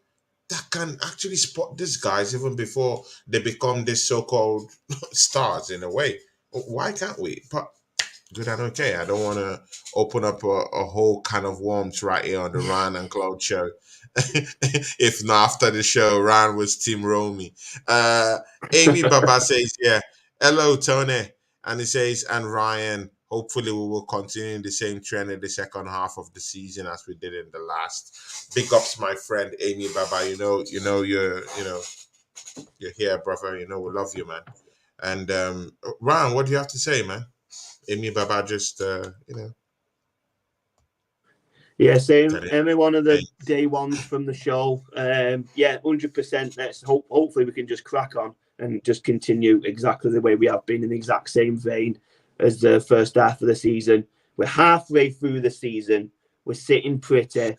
that can actually spot these guys even before they become these so-called stars in a way? Why can't we? But good and okay. I don't want to open up a whole can of worms right here on the Ryan and Claude show. If not after the show, Ryan was Team Romy. Amy Baba says, yeah, hello, Tony. And he says, and Ryan, hopefully we will continue the same trend in the second half of the season as we did in the last. Big ups, my friend Amy Baba. You're here, brother. We love you, man. And Ryan, what do you have to say, man? Amy Baba just, Yeah, same. That is One of the thing. day ones from the show. Yeah, 100%. Let's hopefully we can just crack on and just continue exactly the way we have been in the exact same vein as the first half of the season. We're halfway through the season. We're sitting pretty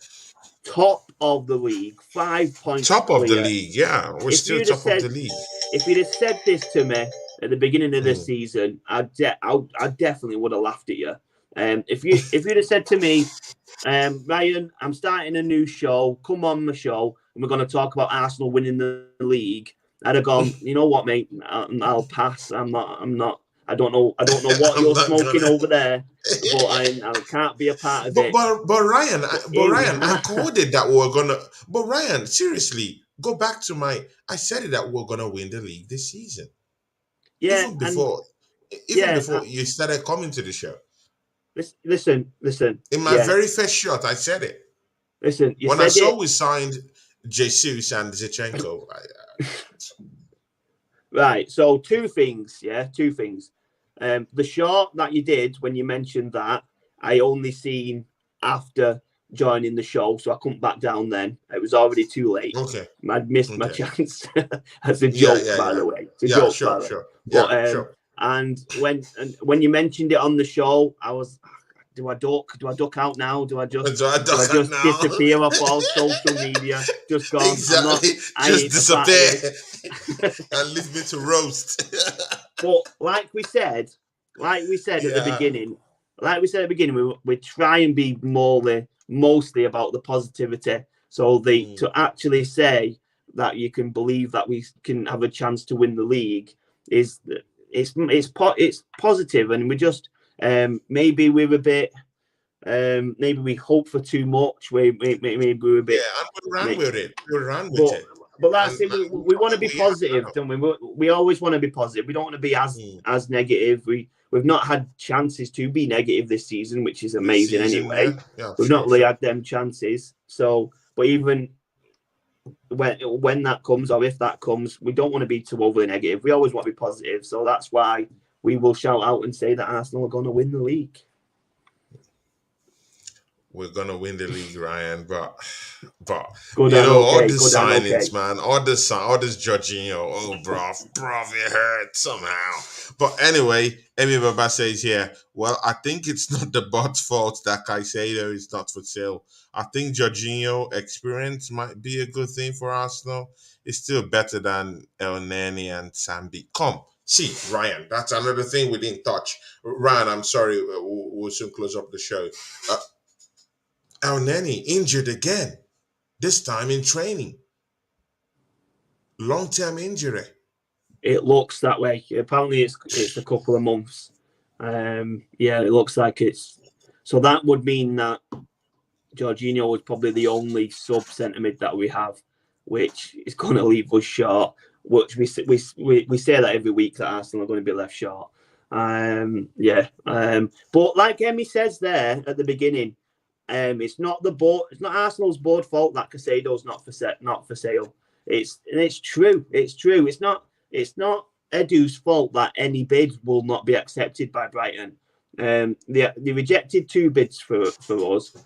top of the league, 5 points Top of the clear. league, yeah. We're If still you'd have top of said the league. if you'd have said this to me at the beginning of the Mm. season, I definitely would have laughed at you. If you'd have said to me, Ryan, I'm starting a new show. Come on my show, and we're going to talk about Arsenal winning the league. I'd have gone, you know what, mate? I'll pass. I'm not. I don't know what I'm you're not smoking gonna. over there, but I can't be a part of it. But Ryan, Here we I are. called it that we're gonna. But Ryan, seriously, go back to my. I said it that we're gonna win the league this season. Yeah, Even and before, yeah. you started coming to the show. Listen. In my Yeah, very first shot, I said it. listen. You When I said saw it. we signed Jesus and Zichenko, Right. So two things. Yeah, two things. The short that you did when you mentioned that, I only seen after joining the show, so I couldn't back down then. It was already too late. okay, I'd missed my okay, chance. As a yeah, joke, yeah, by yeah, the way. It's a yeah, joke, by sure, the way. sure, But yeah, sure. and when you mentioned it on the show, I was, do I duck? Do I duck out now? Do I just So I do I duck out just now. disappear off all social media? Just gone. I'm not. Exactly, I just ain't a part of disappear this. and leave me to roast. But like we said at the Yeah. beginning, we try and be mostly about the positivity. So to actually say that you can believe that we can have a chance to win the league is it's positive, and we just maybe we're a bit maybe we hope for too much. Maybe we're a bit. Yeah, and we ran with it. We ran with But it. that's And it. We want to be we are positive, now. don't we? We always want to be positive. We don't want to be as negative. We've not had chances to be negative this season, which is This amazing season, anyway. yeah, We've not sure, really sure. had them chances. So, but even when that comes, or if that comes, we don't want to be too overly negative. We always want to be positive. So that's why we will shout out and say that Arsenal are going to win the league. We're gonna win the league, Ryan. But Good you and know, all okay. the Good and okay. signings, man, all this Jorginho, oh, bruv, it hurt somehow. But anyway, Emi Baba says here, well, I think it's not the bot's fault that Caicedo is not for sale. I think Jorginho experience might be a good thing for Arsenal. It's still better than El Nani and Sambi. Come, see, Ryan, that's another thing we didn't touch. Ryan, I'm sorry, we'll soon close up the show. El Nani injured again, this time in training. Long-term injury. It looks that way. Apparently, it's a couple of months. Yeah, it looks like it's. So that would mean that Jorginho is probably the only sub-centre mid that we have, which is going to leave us short. Which we say that every week that Arsenal are going to be left short. Yeah. But like Emi says there at the beginning, it's not Arsenal's board fault that Caicedo's not for sale. It's true. It's true. It's not Edu's fault that any bid will not be accepted by Brighton. They rejected 2 bids from us,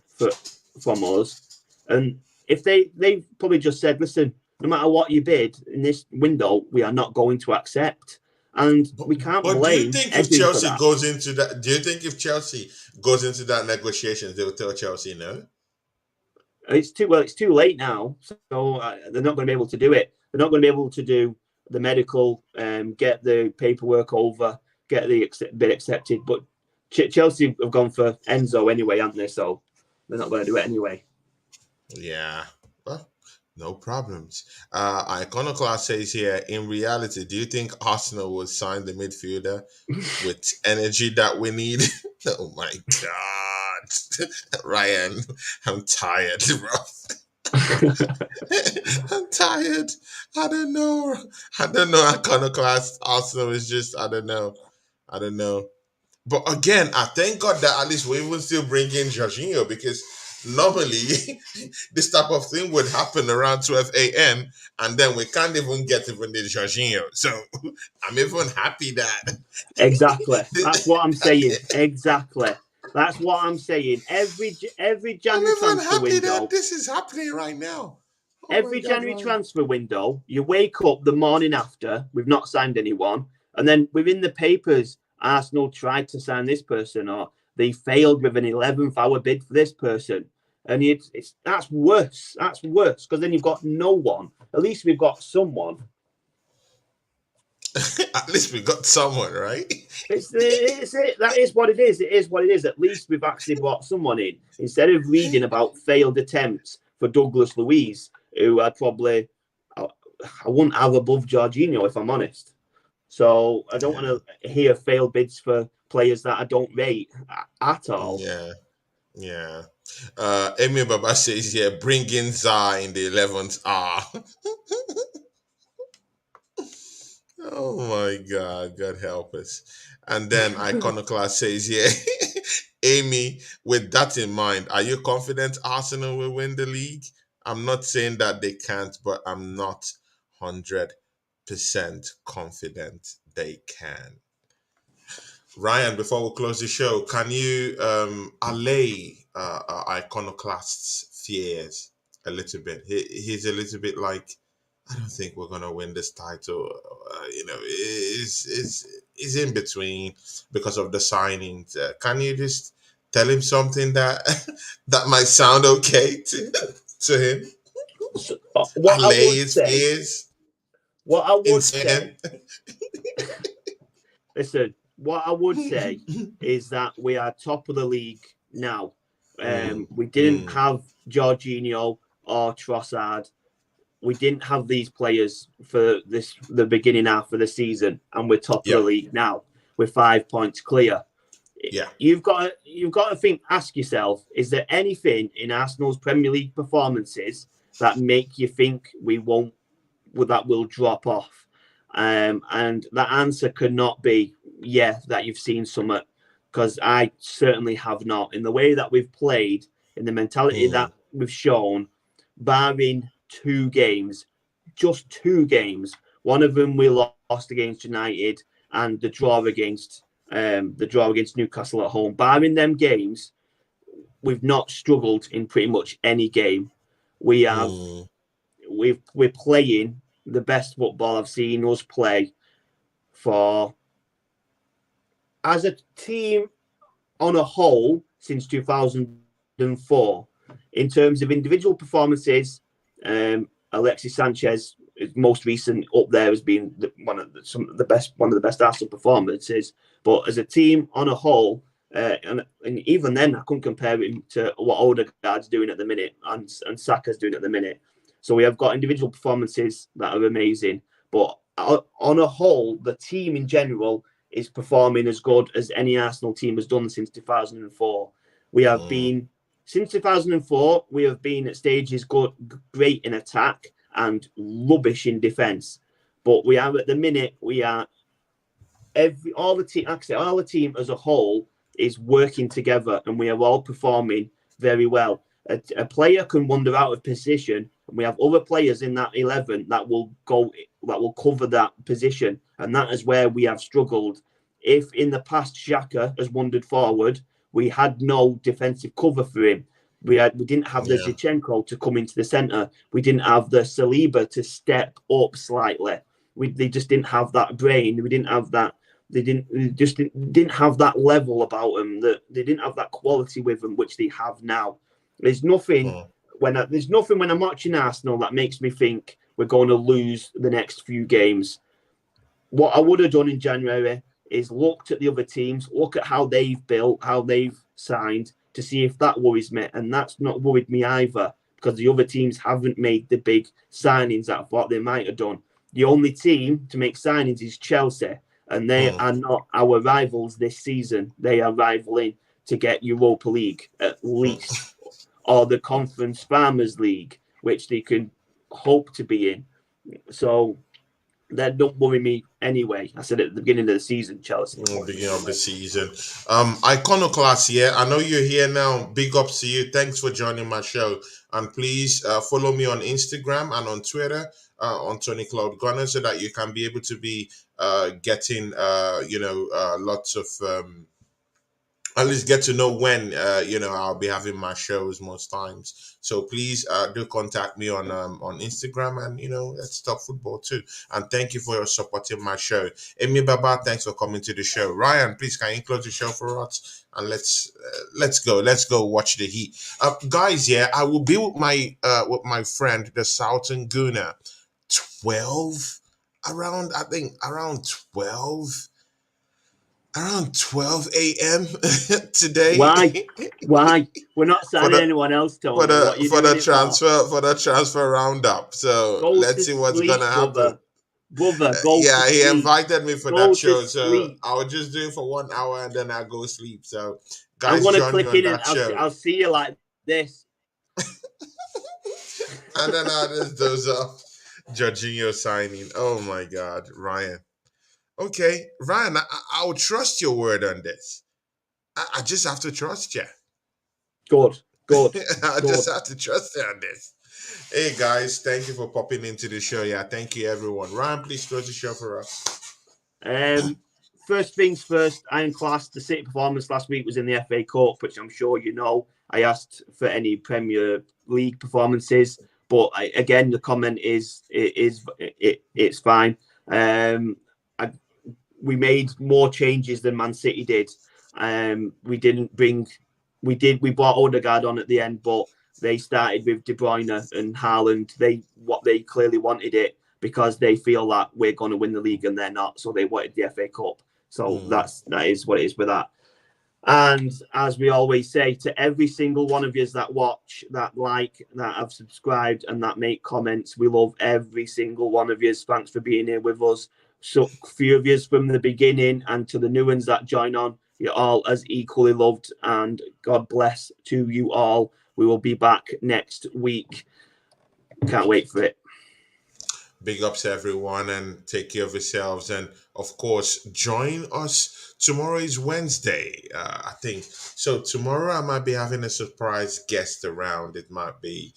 and if they probably just said, listen, no matter what you bid in this window, we are not going to accept. And we can't But blame Edu for that. goes into that, do you think if Chelsea goes into that negotiations, they will tell Chelsea no? It's too late now, so they're not going to be able to do it. They're not going to be able to do the medical, get the paperwork over, get the bid accepted. But Chelsea have gone for Enzo anyway, haven't they? So they're not going to do it anyway. Yeah, well, no problems. Iconoclast says here, in reality, do you think Arsenal will sign the midfielder with energy that we need? Oh my God. Ryan, I'm tired, bro. I'm tired. I don't know. Iconoclast Arsenal is just, I don't know. But again, I thank God that at least we will still bring in Jorginho, because normally this type of thing would happen around 12 a.m. and then we can't even get even the Jorginho. So I'm even happy that Exactly. That's what I'm saying. Exactly. That's what I'm saying. Every I'm January even transfer happy window. that this is happening right now. Oh my Every God, January Ryan. transfer window, you wake up the morning after, we've not signed anyone, and then within the papers, Arsenal tried to sign this person, or they failed with an 11th hour bid for this person. And that's worse. That's worse, because then you've got no one. At least we've got someone. At least we got someone, right? It's it. That is what it is. It is what it is. At least we've actually brought someone in. Instead of reading about failed attempts for Douglas Luiz, who I wouldn't have above Jorginho, if I'm honest. So I don't want to hear failed bids for players that I don't rate at all. Yeah. Amy Baba says, yeah, bring in Zah in the 11th hour. Oh my God, God help us. And then Iconoclast says, yeah, Amy, with that in mind, are you confident Arsenal will win the league? I'm not saying that they can't, but I'm not 100% confident they can. Ryan, before we close the show, can you allay Iconoclast's fears a little bit? He's a little bit like, I don't think we're gonna win this title. Is in between because of the signings. Can you just tell him something that that might sound okay to him? So, what I Allay would his say, fears. what I would Insane. say, listen, what I would say is that we are top of the league now. We didn't have Jorginho or Trossard. We didn't have these players for the beginning half of the season, and we're top of the league now. We're 5 points clear. Yeah. You've got to ask yourself: is there anything in Arsenal's Premier League performances that make you think that will drop off? And that answer could not be that you've seen some, because I certainly have not. In the way that we've played, in the mentality that we've shown, barring just two games. One of them we lost against United, and the draw against Newcastle at home. Barring them games, we've not struggled in pretty much any game. We're playing the best football I've seen us play for as a team on a whole since 2004. In terms of individual performances, Alexis Sanchez, most recent up there, has been one of the best Arsenal performances. But as a team on a whole, and even then, I couldn't compare him to what Odegaard's doing at the minute and Saka's doing at the minute. So we have got individual performances that are amazing, but on a whole, the team in general is performing as good as any Arsenal team has done since 2004. We have been, since 2004, we have been at stages great in attack and rubbish in defence. But we are at the minute, all the team as a whole is working together, and we are all performing very well. A player can wander out of position, and we have other players in that 11 that will cover that position, and that is where we have struggled. If in the past Xhaka has wandered forward, we had no defensive cover for him. We didn't have the Zinchenko to come into the centre. We didn't have the Saliba to step up slightly. They just didn't have that brain. We didn't have that. They didn't have that level about them. They didn't have that quality with them, which they have now. There's nothing when I'm watching Arsenal that makes me think we're going to lose the next few games. What I would have done in January is looked at the other teams, look at how they've built, how they've signed, to see if that worries me. And that's not worried me either, because the other teams haven't made the big signings that I thought they might have done. The only team to make signings is Chelsea, and they are not our rivals this season. They are rivaling to get Europa League at least, or the Conference Farmers League, which they can hope to be in. So that don't worry me anyway. I said at the beginning of the season, Chelsea. Beginning of the season. Iconoclast, I know you're here now. Big ups to you. Thanks for joining my show. And please follow me on Instagram and on Twitter on TonyclaudeGunner, so that you can be able to be getting lots of at least get to know when I'll be having my shows most times. So please do contact me on Instagram, and let's talk football too. And thank you for your supporting my show. Amy Baba, thanks for coming to the show. Ryan, please can you close the show for us? And let's go watch the Heat, guys. Yeah, I will be with my friend the Southern Gooner 12 around, I think around 12 a.m. today. Why? Why? We're not for signing the anyone else, for Tony. What the are you for doing the it for? transfer roundup. So Go let's to see what's gonna sleep, happen. brother. Brother, go to Yeah, he sleep. invited me for that Go to show, so sleep. I was just doing for 1 hour and then I go sleep. So I'm guys, gonna join me click on in and that show. I'll see you like this. And then I just doze off. Jorginho signing. Oh my God, Ryan. Okay, Ryan, I'll trust your word on this. I just have to trust you. Good, good, I good. just have to trust you on this. Hey guys, thank you for popping into the show. Yeah, thank you everyone. Ryan, please close the show for us. First things first, Iron Class, the City performance last week was in the FA Cup, which I'm sure you know. I asked for any Premier League performances, but again, the comment is it's fine. We made more changes than Man City did. We brought Odegaard on at the end, but they started with De Bruyne and Haaland. They clearly wanted it because they feel that we're going to win the league and they're not. So they wanted the FA Cup. So that is what it is with that. And as we always say to every single one of you that watch, that like, that have subscribed and that make comments, we love every single one of you. Thanks for being here with us. So few of you from the beginning and to the new ones that join on, you're all as equally loved, and God bless to you all. We will be back next week. Can't wait for it. Big ups everyone, and take care of yourselves. And of course, join us. Tomorrow is Wednesday, I think. So tomorrow I might be having a surprise guest around. It might be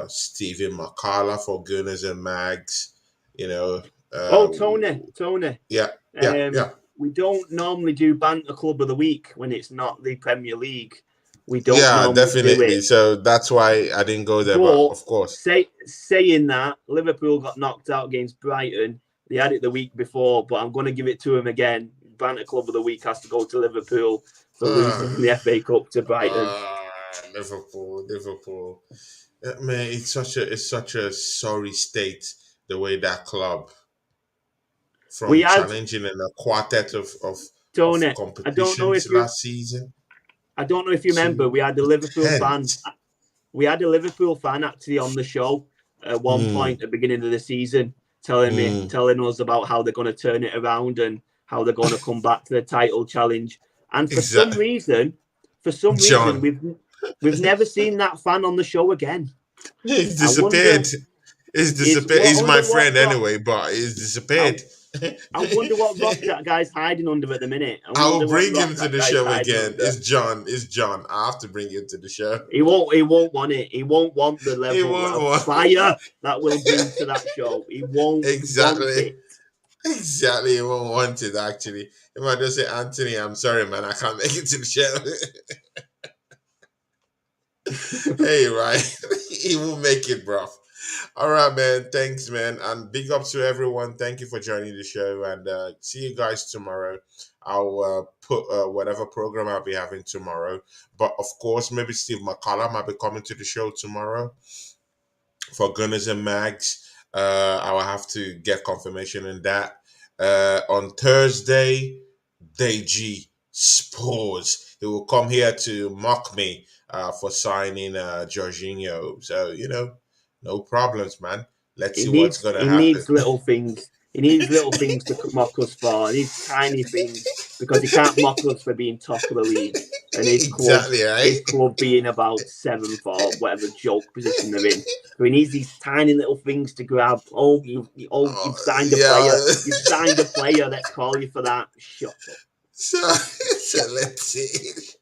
Stephen McCullough for Gooners and Mags. You know. Tony. Yeah, yeah. We don't normally do Banter Club of the Week when it's not the Premier League. We don't Yeah, normally do definitely. it. So that's why I didn't go there. But But of course, saying that, Liverpool got knocked out against Brighton. They had it the week before, but I'm going to give it to him again. Banter Club of the Week has to go to Liverpool for losing in the FA Cup to Brighton. Liverpool. Man, it's such a sorry state the way that club from challenging in a quartet of Tony, competitions last season. I don't know if you remember, we had a Liverpool fan. We had a Liverpool fan actually on the show at one point at the beginning of the season, telling us about how they're going to turn it around and how they're going to come back to the title challenge. And for some reason, we've never seen that fan on the show again. He's disappeared. He's my friend anyway, but he's disappeared. I wonder what rock that guy's hiding under at the minute. I'll bring him to the show again. It's John. I have to bring him to the show. He won't want it. He won't want the level of fire that will bring to that show. He won't want it. Exactly. He won't want it, actually. He might just say, Anthony, I'm sorry, man. I can't make it to the show. Hey, right. He will make it, bro. All right, man. Thanks, man. And big up to everyone. Thank you for joining the show. And see you guys tomorrow. I'll put whatever program I'll be having tomorrow. But of course, maybe Steve McCullough might be coming to the show tomorrow for Gunners and Mags. I will have to get confirmation on that. On Thursday, Deji Spores. He will come here to mock me for signing Jorginho. So, no problems, man. Let's see what's going to happen. He needs little things. He needs little things to mock us for. He needs tiny things because he can't mock us for being top of the league. And his club being about 7th or whatever joke position they're in. So he needs these tiny little things to grab. You've signed a player. You've signed a player. Let's call you for that. Shut up. So let's see.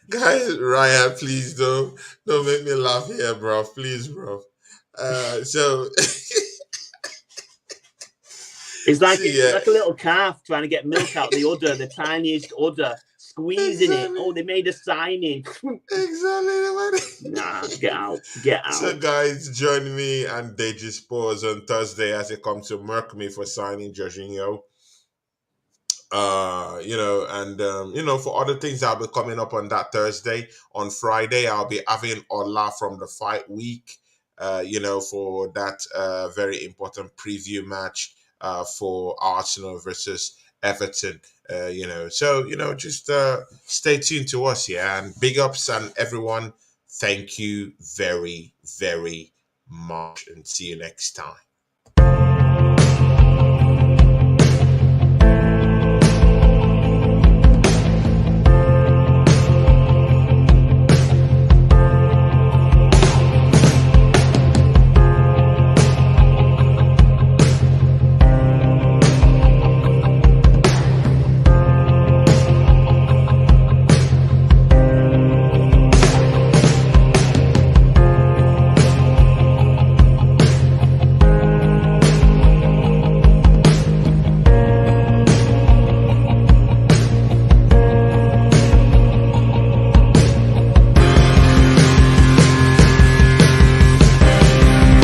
Guys, Ryan, please don't make me laugh here, bro. Please, bro. So It's like See, it's like a little calf trying to get milk out the udder, the tiniest udder, squeezing it. Oh, they made a signing. Exactly. Nah, get out, get out. So, guys, join me and Deji Spores on Thursday as it comes to murk me for signing Jorginho. For other things that'll be coming up on that Thursday. On Friday, I'll be having Ola from the fight week, for that very important preview match for Arsenal versus Everton. Just stay tuned to us, yeah, and big ups and everyone. Thank you very, very much, and see you next time.